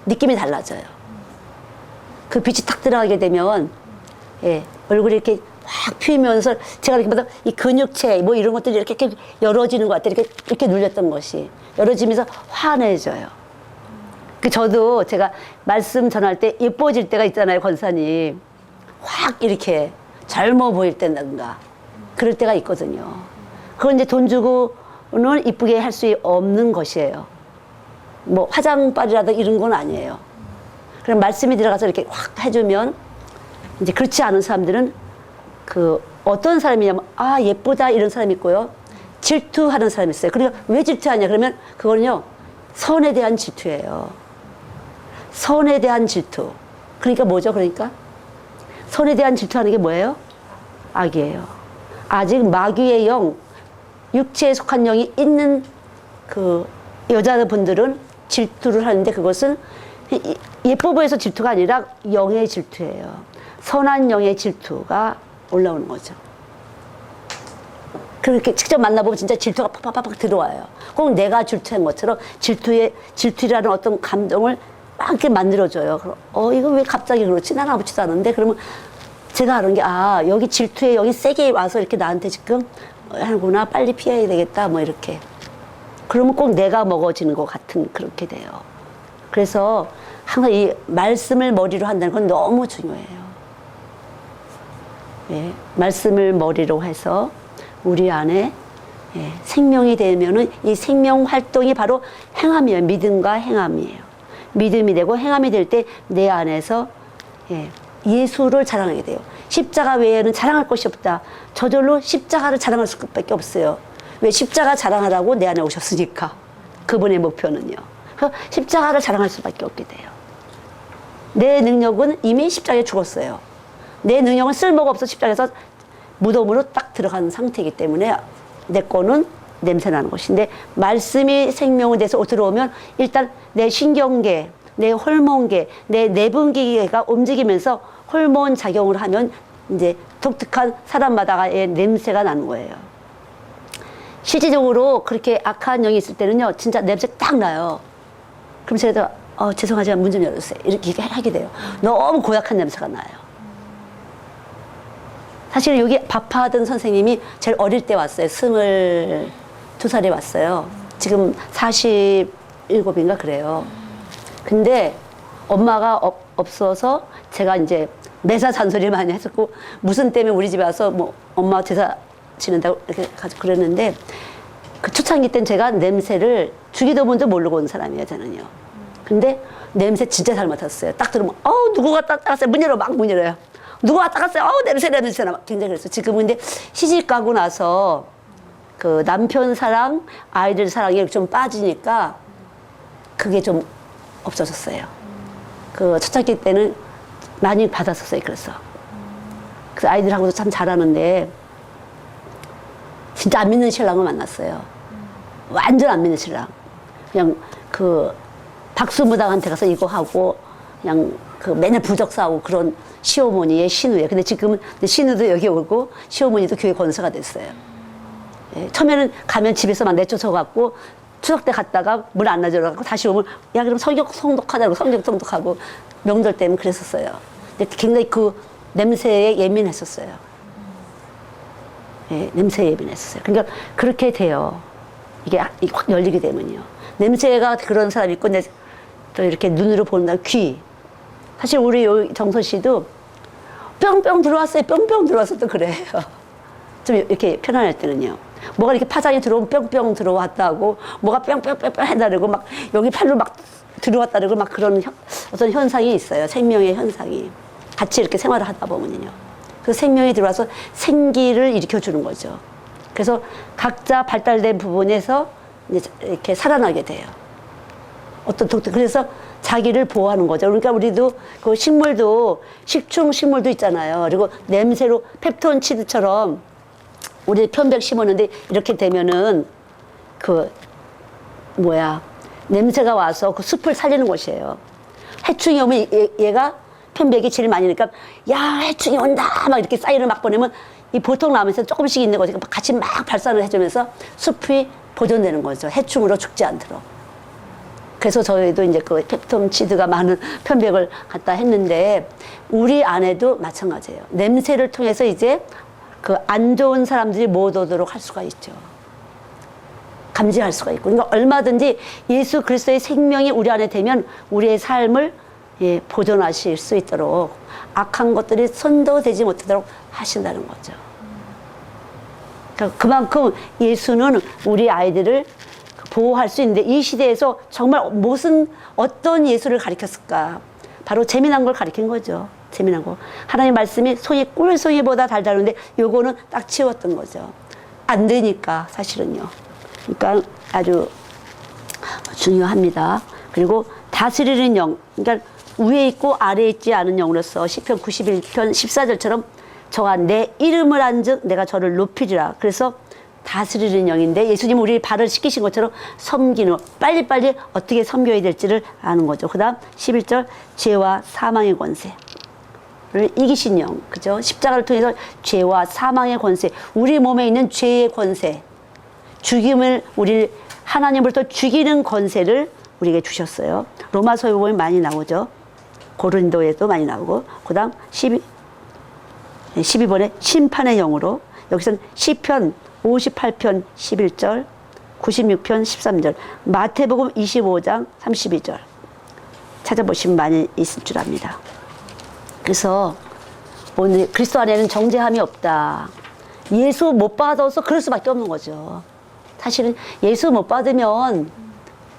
Speaker 1: 느낌이 달라져요. 그 빛이 탁 들어가게 되면 얼굴이 이렇게 확 피면서 제가 이렇게 보다 이 근육체 뭐 이런 것들이 이렇게 열어지는 것 같아요. 이렇게 눌렸던 것이 열어지면서 환해져요. 저도 제가 말씀 전할 때 예뻐질 때가 있잖아요, 권사님. 확 이렇게 젊어 보일 때인가 그럴 때가 있거든요. 그건 이제 돈 주고는 이쁘게 할 수 없는 것이에요. 뭐 화장빨이라도 이런 건 아니에요. 그럼 말씀이 들어가서 이렇게 확 해주면 이제 그렇지 않은 사람들은 그 어떤 사람이냐면 아 예쁘다 이런 사람이 있고요. 질투하는 사람이 있어요. 그러니까 왜 질투하냐 그러면 그거는요 선에 대한 질투예요. 선에 대한 질투. 그러니까 뭐죠? 그러니까 선에 대한 질투하는 게 뭐예요? 악이에요. 아직 마귀의 영, 육체에 속한 영이 있는 그 여자분들은 질투를 하는데 그것은 예뻐 보여서 질투가 아니라 영의 질투예요. 선한 영의 질투가 올라오는 거죠. 그렇게 직접 만나보면 진짜 질투가 팍팍팍 들어와요. 꼭 내가 질투한 것처럼 질투라는 어떤 감정을 막 이렇게 만들어줘요. 그럼 이거 왜 갑자기 그렇지? 난 아무렇지도 않은데 그러면 제가 아는 게 여기 질투의 영이 세게 와서 이렇게 나한테 지금 하는구나. 빨리 피해야 되겠다. 뭐 이렇게. 그러면 꼭 내가 먹어지는 것 같은 그렇게 돼요. 그래서 항상 이 말씀을 머리로 한다는 건 너무 중요해요. 말씀을 머리로 해서 우리 안에 생명이 되면은 이 생명 활동이 바로 행함이에요. 믿음과 행함이에요. 믿음이 되고 행함이 될 때 내 안에서 예수를 자랑하게 돼요. 십자가 외에는 자랑할 것이 없다. 저절로 십자가를 자랑할 수밖에 없어요. 왜? 십자가 자랑하라고 내 안에 오셨으니까. 그분의 목표는요. 십자가를 자랑할 수밖에 없게 돼요. 내 능력은 이미 십자가에 죽었어요. 내 능력은 쓸모가 없어 십자가에서 무덤으로 딱 들어간 상태이기 때문에 내 거는 냄새나는 것인데 말씀이 생명에 대해서 들어오면 일단 내 신경계, 내 호르몬계, 내 내분기계가 움직이면서 호르몬 작용을 하면 이제 독특한 사람마다의 냄새가 나는 거예요. 실질적으로 그렇게 악한 영이 있을 때는요, 진짜 냄새 딱 나요. 그럼 제가 죄송하지만 문 좀 열어주세요. 이렇게 하게 돼요. 너무 고약한 냄새가 나요. 사실 여기 밥하던 선생님이 제일 어릴 때 왔어요. 22살에 왔어요. 지금 47인가 그래요. 근데 엄마가 없어서 제가 이제 매사 잔소리를 많이 했었고 무슨 때문에 우리 집에 와서 뭐 엄마 제사 지낸다고 이렇게 가지고 그랬는데 그 초창기 땐 제가 냄새를 주기도 먼저 모르고 온 사람이에요, 저는요. 근데 냄새 진짜 잘 맡았어요. 딱 들으면 누구가 딱 따갔어요. 문 열어 막 문 열어요. 누가 따갔어요. 냄새나 굉장히 그랬어요. 지금은 근데 시집 가고 나서 그 남편 사랑, 아이들 사랑이 좀 빠지니까 그게 좀 없어졌어요. 그 초창기 때는 많이 받았었어요. 그래서 아이들하고도 참 잘하는데 진짜 안 믿는 신랑을 만났어요. 완전 안 믿는 신랑. 그냥 그 박수무당한테 가서 이거 하고 그냥 그 맨날 부적 싸우고 그런 시어머니의 신우예요. 근데 지금은 신우도 여기 오고 시어머니도 교회 권사가 됐어요. 예, 처음에는 가면 집에서 막 내쫓아 갖고 추석 때 갔다가 문 안 나줘갖고 다시 오면 야 그럼 성독하자고 성독하고 명절 때는 그랬었어요. 근데 굉장히 그 냄새에 예민했었어요. 예, 냄새에 예민했었어요. 그러니까 그렇게 돼요. 이게 확 열리게 되면요. 냄새가 그런 사람이 있고 또 이렇게 눈으로 본다 귀. 사실 우리 정선 씨도 뿅뿅 들어왔어요. 뿅뿅 들어와서 또 그래요. 좀 이렇게 편안할 때는요. 뭐가 이렇게 파장이 들어오면 뿅뿅 들어왔다 하고 뭐가 뿅뿅뿅뿅 해다르고 막 여기 팔로 막 들어왔다르고 막 그런 어떤 현상이 있어요. 생명의 현상이. 같이 이렇게 생활을 하다 보면요. 그 생명이 들어와서 생기를 일으켜주는 거죠. 그래서 각자 발달된 부분에서 이제 이렇게 살아나게 돼요. 그래서 자기를 보호하는 거죠. 그러니까 우리도 그 식물도 식충 식물도 있잖아요. 그리고 냄새로 펩톤치드처럼 우리 편백 심었는데 이렇게 되면은 그 냄새가 와서 그 숲을 살리는 것이에요. 해충이 오면 얘가 편백이 제일 많이 니까 야 해충이 온다 막 이렇게 사인을 막 보내면 이 보통 나무에서 조금씩 있는 거지 같이 막 발산을 해주면서 숲이 보존되는 거죠. 해충으로 죽지 않도록. 그래서 저희도 이제 그 펩톤치드가 많은 편백을 갖다 했는데 우리 안에도 마찬가지예요. 냄새를 통해서 이제 그 안 좋은 사람들이 못 오도록 할 수가 있죠. 감지할 수가 있고. 그러니까 얼마든지 예수 그리스도의 생명이 우리 안에 되면 우리의 삶을 보존하실 수 있도록 악한 것들이 손도 대지 못하도록 하신다는 거죠. 그러니까 그만큼 예수는 우리 아이들을 보호할 수 있는데 이 시대에서 정말 어떤 예수를 가르쳤을까? 바로 재미난 걸 가르친 거죠. 재미난 거. 하나님 말씀이 손이 꿀송이보다 달달한데 요거는 딱 치웠던 거죠. 안 되니까 사실은요. 그러니까 아주 중요합니다. 그리고 다스리는 영. 그러니까 위에 있고 아래에 있지 않은 영으로서 시편 91편 14절처럼 저가 내 이름을 안즉 내가 저를 높이리라. 그래서 다스리는 영인데 예수님 우리 발을 씻기신 것처럼 섬기는 빨리빨리 어떻게 섬겨야 될지를 아는 거죠. 그 다음 11절 죄와 사망의 권세를 이기신 영. 그죠? 십자가를 통해서 죄와 사망의 권세, 우리 몸에 있는 죄의 권세, 죽임을 우리 하나님으로부터 죽이는 권세를 우리에게 주셨어요. 로마서에 보면 많이 나오죠. 고린도에도 많이 나오고 그 다음 12번에 심판의 영으로 여기서는 시편 58편 11절 96편 13절 마태복음 25장 32절 찾아보시면 많이 있을 줄 압니다. 그래서 오늘 그리스도 안에는 정죄함이 없다. 예수 못 받아서 그럴 수밖에 없는 거죠. 사실은 예수 못 받으면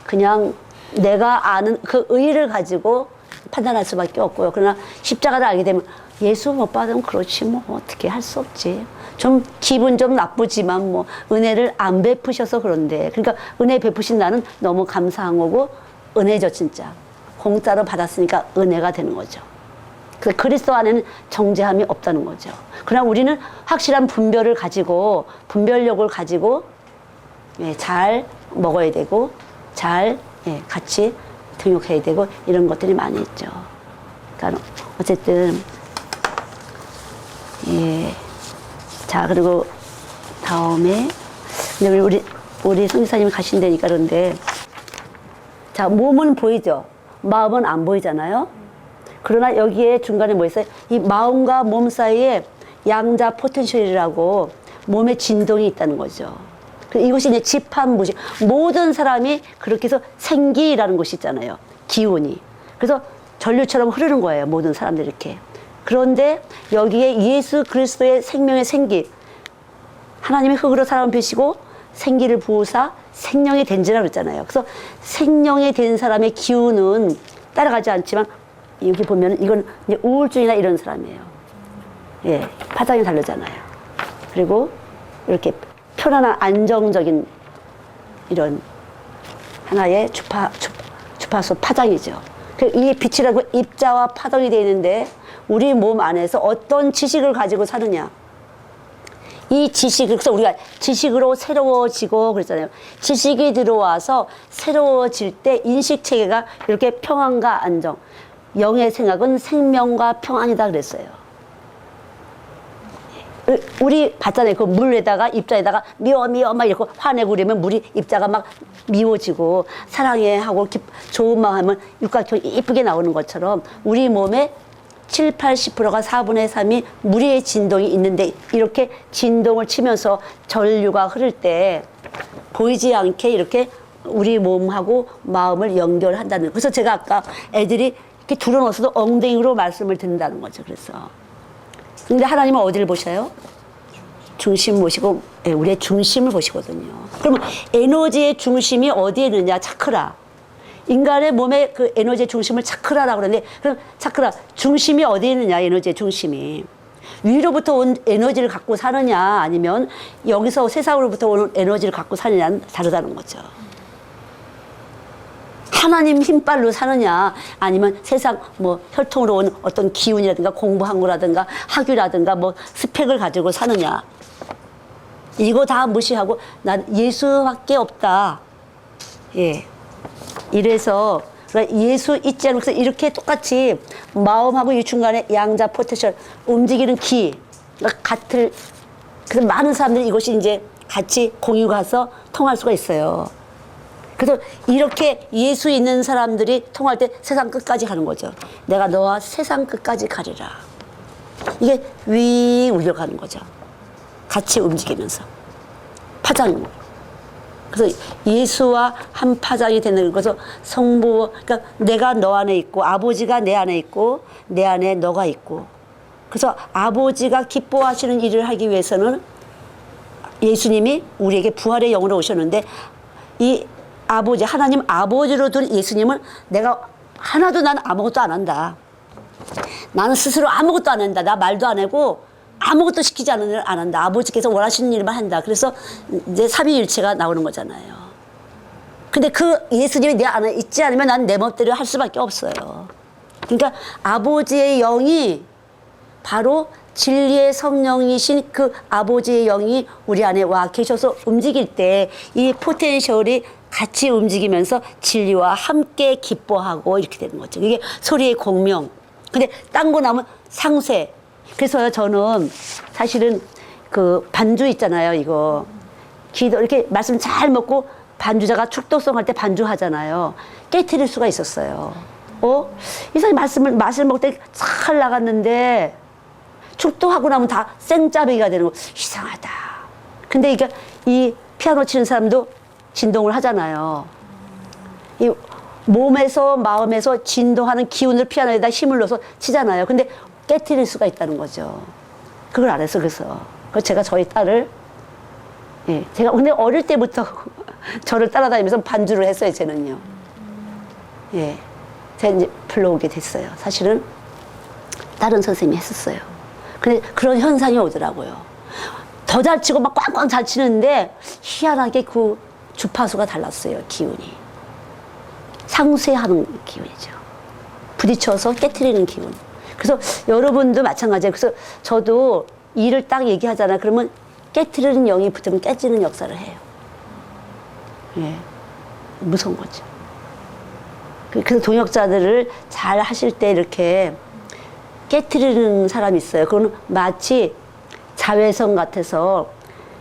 Speaker 1: 그냥 내가 아는 그 의의를 가지고 판단할 수밖에 없고요. 그러나 십자가를 알게 되면 예수 못 받으면 그렇지 뭐 어떻게 할 수 없지. 좀 기분 좀 나쁘지만 뭐 은혜를 안 베푸셔서 그런데 그러니까 은혜 베푸신 나는 너무 감사한 거고 은혜죠 진짜. 공짜로 받았으니까 은혜가 되는 거죠. 그래서 그리스도 안에는 정죄함이 없다는 거죠. 그러나 우리는 확실한 분별을 가지고 분별력을 가지고 잘 먹어야 되고 잘 같이 등욕해야 되고 이런 것들이 많이 있죠. 그러니까 어쨌든 자 그리고 다음에 근데 우리 성지사님이 가신다니까 그런데 자 몸은 보이죠. 마음은 안 보이잖아요. 그러나 여기에 중간에 뭐 있어요? 이 마음과 몸 사이에 양자 포텐셜이라고 몸의 진동이 있다는 거죠. 이것이 이제 집합무식. 모든 사람이 그렇게 해서 생기라는 것이 있잖아요. 기운이. 그래서 전류처럼 흐르는 거예요. 모든 사람들이 이렇게. 그런데 여기에 예수 그리스도의 생명의 생기. 하나님이 흙으로 사람을 뵈시고 생기를 부으사 생명이 된지라 그랬잖아요. 그래서 생명이 된 사람의 기운은 따라가지 않지만 여기 보면 이건 이제 우울증이나 이런 사람이에요. 파장이 다르잖아요. 그리고 이렇게 편안한 안정적인 이런 하나의 주파수 파장이죠. 이 빛이라고 입자와 파동이 되어 있는데 우리 몸 안에서 어떤 지식을 가지고 사느냐. 이 지식, 그래서 우리가 지식으로 새로워지고 그랬잖아요. 지식이 들어와서 새로워질 때 인식체계가 이렇게 평안과 안정, 영의 생각은 생명과 평안이다 그랬어요. 우리 봤잖아요. 그 물에다가 입자에다가 미워 막 이렇게 화내고 그러면 물이 입자가 막 미워지고 사랑해 하고 좋은 마음 하면 육각형이 이쁘게 나오는 것처럼 우리 몸에 7, 80%가 4분의 3이 물의 진동이 있는데 이렇게 진동을 치면서 전류가 흐를 때 보이지 않게 이렇게 우리 몸하고 마음을 연결한다는. 그래서 제가 아까 애들이 이렇게 둘러놓어서도 엉덩이로 말씀을 듣는다는 거죠. 그래서. 근데 하나님은 어디를 보셔요? 중심 보시고, 예, 우리의 중심을 보시거든요. 그러면 에너지의 중심이 어디에 있느냐? 차크라. 인간의 몸의 그 에너지의 중심을 차크라라고 그러는데, 그럼 차크라, 중심이 어디에 있느냐? 에너지의 중심이. 위로부터 온 에너지를 갖고 사느냐? 아니면 여기서 세상으로부터 오는 에너지를 갖고 사느냐는 다르다는 거죠. 하나님 힘빨로 사느냐 아니면 세상 뭐 혈통으로 온 어떤 기운이라든가 공부한 거라든가 학위라든가 뭐 스펙을 가지고 사느냐. 이거 다 무시하고 난 예수밖에 없다. 예. 이래서 예수 있지 않으면서 이렇게 똑같이 마음하고 이 중간에 양자 포텐셜 움직이는 기 같을. 그래서 많은 사람들이 이것이 이제 같이 공유가서 통할 수가 있어요. 그래서 이렇게 예수 있는 사람들이 통할 때 세상 끝까지 가는 거죠. 내가 너와 세상 끝까지 가리라. 이게 위 울려가는 거죠. 같이 움직이면서. 파장. 그래서 예수와 한 파장이 되는 거죠. 성부, 그러니까 내가 너 안에 있고 아버지가 내 안에 있고 내 안에 너가 있고. 그래서 아버지가 기뻐하시는 일을 하기 위해서는 예수님이 우리에게 부활의 영으로 오셨는데 이 아버지, 하나님 아버지로 둔 예수님은 내가 하나도 난 아무것도 안 한다. 나는 스스로 아무것도 안 한다. 나 말도 안 하고 아무것도 시키지 않는 일을 안 한다. 아버지께서 원하시는 일만 한다. 그래서 이제 삼위일체가 나오는 거잖아요. 근데 그 예수님이 내 안에 있지 않으면 난 내 멋대로 할 수밖에 없어요. 그러니까 아버지의 영이 바로 진리의 성령이신 그 아버지의 영이 우리 안에 와 계셔서 움직일 때 이 포텐셜이 같이 움직이면서 진리와 함께 기뻐하고 이렇게 되는 거죠. 이게 소리의 공명. 근데 딴 거 나오면 상쇄. 그래서 저는 사실은 그 반주 있잖아요, 이거. 기도 이렇게 말씀 잘 먹고 반주자가 축도성 할 때 반주하잖아요. 깨트릴 수가 있었어요. 이 사람이 말씀을 먹을 때 잘 나갔는데 축도하고 나면 다 생짜배기가 되는 거 이상하다. 근데 이게 이 피아노 치는 사람도 진동을 하잖아요. 이 몸에서 마음에서 진동하는 기운을 피아노에다 힘을 넣어서 치잖아요. 근데 깨트릴 수가 있다는 거죠. 그걸 알았어. 그래서 제가 저희 딸을 제가 근데 어릴 때부터 저를 따라다니면서 반주를 했어요. 쟤는요. 제가 이제 불러오게 됐어요. 사실은 다른 선생님이 했었어요. 근데 그런 현상이 오더라고요. 더 잘 치고 막 꽝꽝 잘 치는데 희한하게 그 주파수가 달랐어요. 기운이. 상쇄하는 기운이죠. 부딪혀서 깨트리는 기운. 그래서 여러분도 마찬가지예요. 그래서 저도 일을 딱 얘기하잖아요. 그러면 깨트리는 영이 붙으면 깨지는 역사를 해요. 무서운 거죠. 그래서 동역자들을 잘 하실 때 이렇게 깨트리는 사람이 있어요. 그거는 마치 자외선 같아서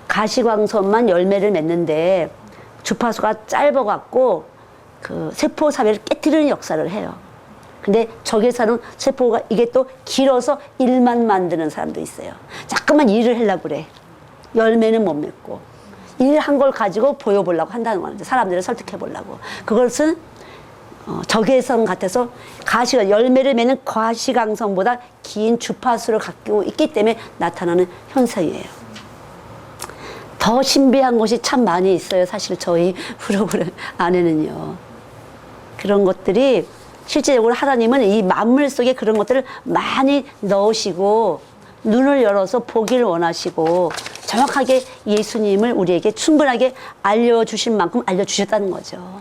Speaker 1: 가시광선만 열매를 맺는데 주파수가 짧아갖고 그 세포 사회를 깨트리는 역사를 해요. 근데 저기에 사는 세포가 이게 또 길어서 일만 만드는 사람도 있어요. 자꾸만 일을 하려고 그래. 열매는 못 맺고. 일한 걸 가지고 보여보려고 한다는 거죠. 사람들을 설득해 보려고. 그것은 적외선 같아서 가시가 열매를 맺는 가시광선보다 긴 주파수를 갖고 있기 때문에 나타나는 현상이에요. 더 신비한 것이 참 많이 있어요. 사실 저희 프로그램 안에는요. 그런 것들이 실제적으로 하나님은 이 만물 속에 그런 것들을 많이 넣으시고 눈을 열어서 보기를 원하시고 정확하게 예수님을 우리에게 충분하게 알려주신 만큼 알려주셨다는 거죠.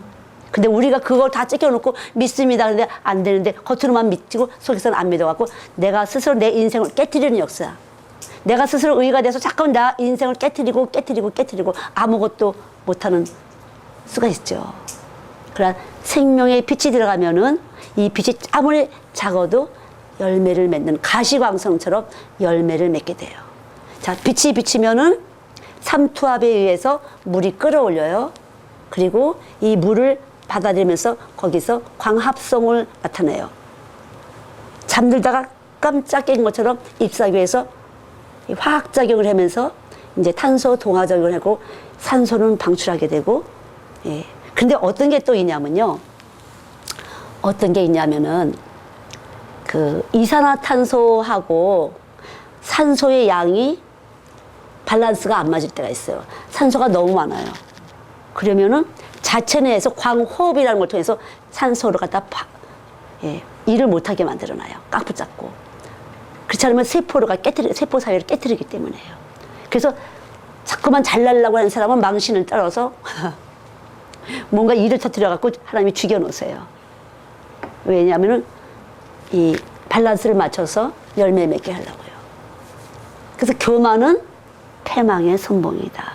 Speaker 1: 근데 우리가 그걸 다 찍혀놓고 믿습니다. 근데 안 되는데 겉으로만 믿고 속에서는 안 믿어갖고 내가 스스로 내 인생을 깨트리는 역사. 내가 스스로 의가 돼서 자꾸 나 인생을 깨트리고 아무것도 못하는 수가 있죠. 그러나 생명의 빛이 들어가면은 이 빛이 아무리 작아도 열매를 맺는 가시광성처럼 열매를 맺게 돼요. 자, 빛이 비치면은 삼투압에 의해서 물이 끌어올려요. 그리고 이 물을 받아들이면서 거기서 광합성을 나타내요. 잠들다가 깜짝 깬 것처럼 잎사귀에서 화학작용을 하면서 이제 탄소 동화작용을 하고 산소는 방출하게 되고, 예. 근데 어떤 게 또 있냐면요. 어떤 게 있냐면은 그 이산화탄소하고 산소의 양이 밸런스가 안 맞을 때가 있어요. 산소가 너무 많아요. 그러면은 자체 내에서 광호흡이라는 걸 통해서 산소를 갖다 일을 못하게 만들어놔요. 꽉 붙잡고. 그렇지 않으면 세포 사회를 깨뜨리기 때문에요. 그래서 자꾸만 잘나려고 하는 사람은 망신을 따라서 뭔가 일을 터뜨려갖고 하나님이 죽여놓으세요. 왜냐하면은 이 밸런스를 맞춰서 열매 맺게 하려고요. 그래서 교만은 패망의 선봉이다.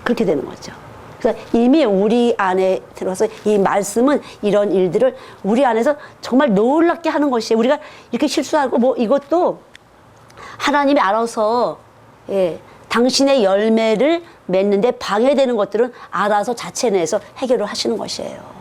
Speaker 1: 그렇게 되는 거죠. 그래서 이미 우리 안에 들어서 이 말씀은 이런 일들을 우리 안에서 정말 놀랍게 하는 것이에요. 우리가 이렇게 실수하고 뭐 이것도 하나님이 알아서 당신의 열매를 맺는데 방해되는 것들은 알아서 자체 내에서 해결을 하시는 것이에요.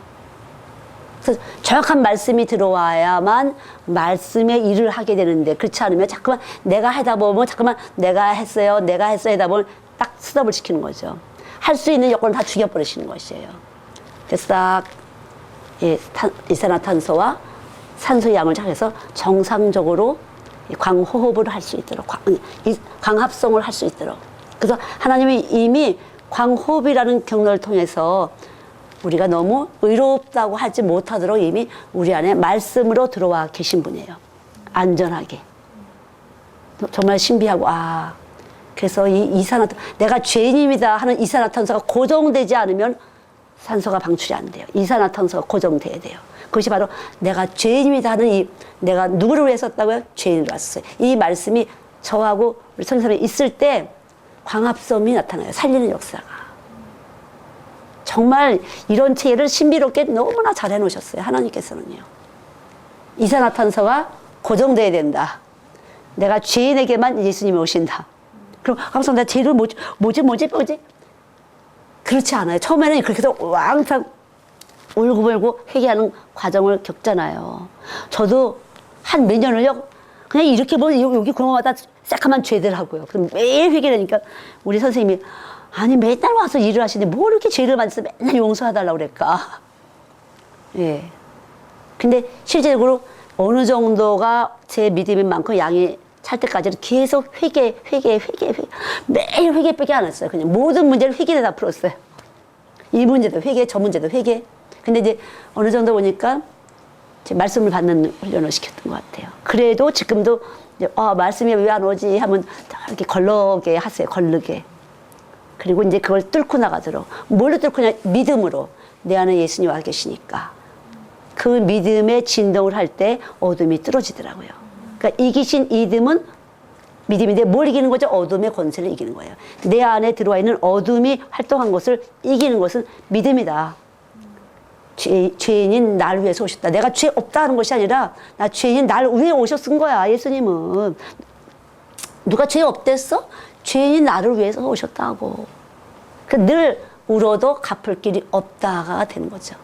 Speaker 1: 그래서 정확한 말씀이 들어와야만 말씀의 일을 하게 되는데 그렇지 않으면 자꾸만 내가 하다 보면 자꾸만 내가 했어요 하다 보면 딱 스톱을 시키는 거죠. 할 수 있는 여건을 다 죽여버리시는 것이에요. 그래서 딱 이산화탄소와 산소의 양을 잘해서 정상적으로 광호흡을 할 수 있도록 광합성을 할 수 있도록. 그래서 하나님이 이미 광호흡이라는 경로를 통해서 우리가 너무 의롭다고 하지 못하도록 이미 우리 안에 말씀으로 들어와 계신 분이에요. 안전하게. 정말 신비하고 그래서 내가 죄인입니다 하는 이산화탄소가 고정되지 않으면 산소가 방출이 안 돼요. 이산화탄소가 고정돼야 돼요. 그것이 바로 내가 죄인입니다 하는 내가 누구를 위해 썼다고요? 죄인을 왔어요. 이 말씀이 저하고 우리 성도님이 있을 때 광합성이 나타나요. 살리는 역사가. 정말 이런 체계를 신비롭게 너무나 잘 해놓으셨어요. 하나님께서는요. 이산화탄소가 고정돼야 된다. 내가 죄인에게만 예수님이 오신다. 그럼 항상 내가 죄를 뭐지? 그렇지 않아요. 처음에는 그렇게 해서 왕창 울고불고 회개하는 과정을 겪잖아요. 저도 한 몇 년을요, 그냥 이렇게 보면 여기 그놈마다 새까만 죄들 하고요. 그럼 매일 회개를 하니까 우리 선생님이 아니 맨날 와서 일을 하시는데 뭘 이렇게 죄를 만져서 맨날 용서해달라고 그럴까. 예. 근데 실제적으로 어느 정도가 제 믿음이 많고 양이 찰 때까지는 계속 회개. 매일 회개밖에 안 했어요. 그냥 모든 문제를 회개로 다 풀었어요. 이 문제도 회개, 저 문제도 회개. 근데 이제 어느 정도 보니까 제 말씀을 받는 훈련을 시켰던 것 같아요. 그래도 지금도 이제 말씀이 왜 안 오지 하면 이렇게 걸르게 하세요. 걸르게. 그리고 이제 그걸 뚫고 나가도록. 뭘로 뚫고냐? 믿음으로. 내 안에 예수님 와 계시니까. 그 믿음의 진동을 할 때 어둠이 뚫어지더라고요. 그러니까 이기신 믿음인데 뭘 이기는 거죠? 어둠의 권세를 이기는 거예요. 내 안에 들어와 있는 어둠이 활동한 것을 이기는 것은 믿음이다. 죄인인 나를 위해서 오셨다. 내가 죄 없다는 것이 아니라 나 죄인인 나를 위해 오셨은 거야. 예수님은. 누가 죄 없댔어? 죄인인 나를 위해서 오셨다고. 늘 울어도 갚을 길이 없다가 되는 거죠.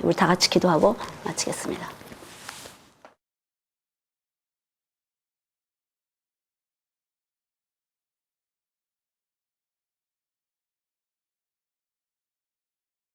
Speaker 1: 우리 다 같이 기도하고 마치겠습니다.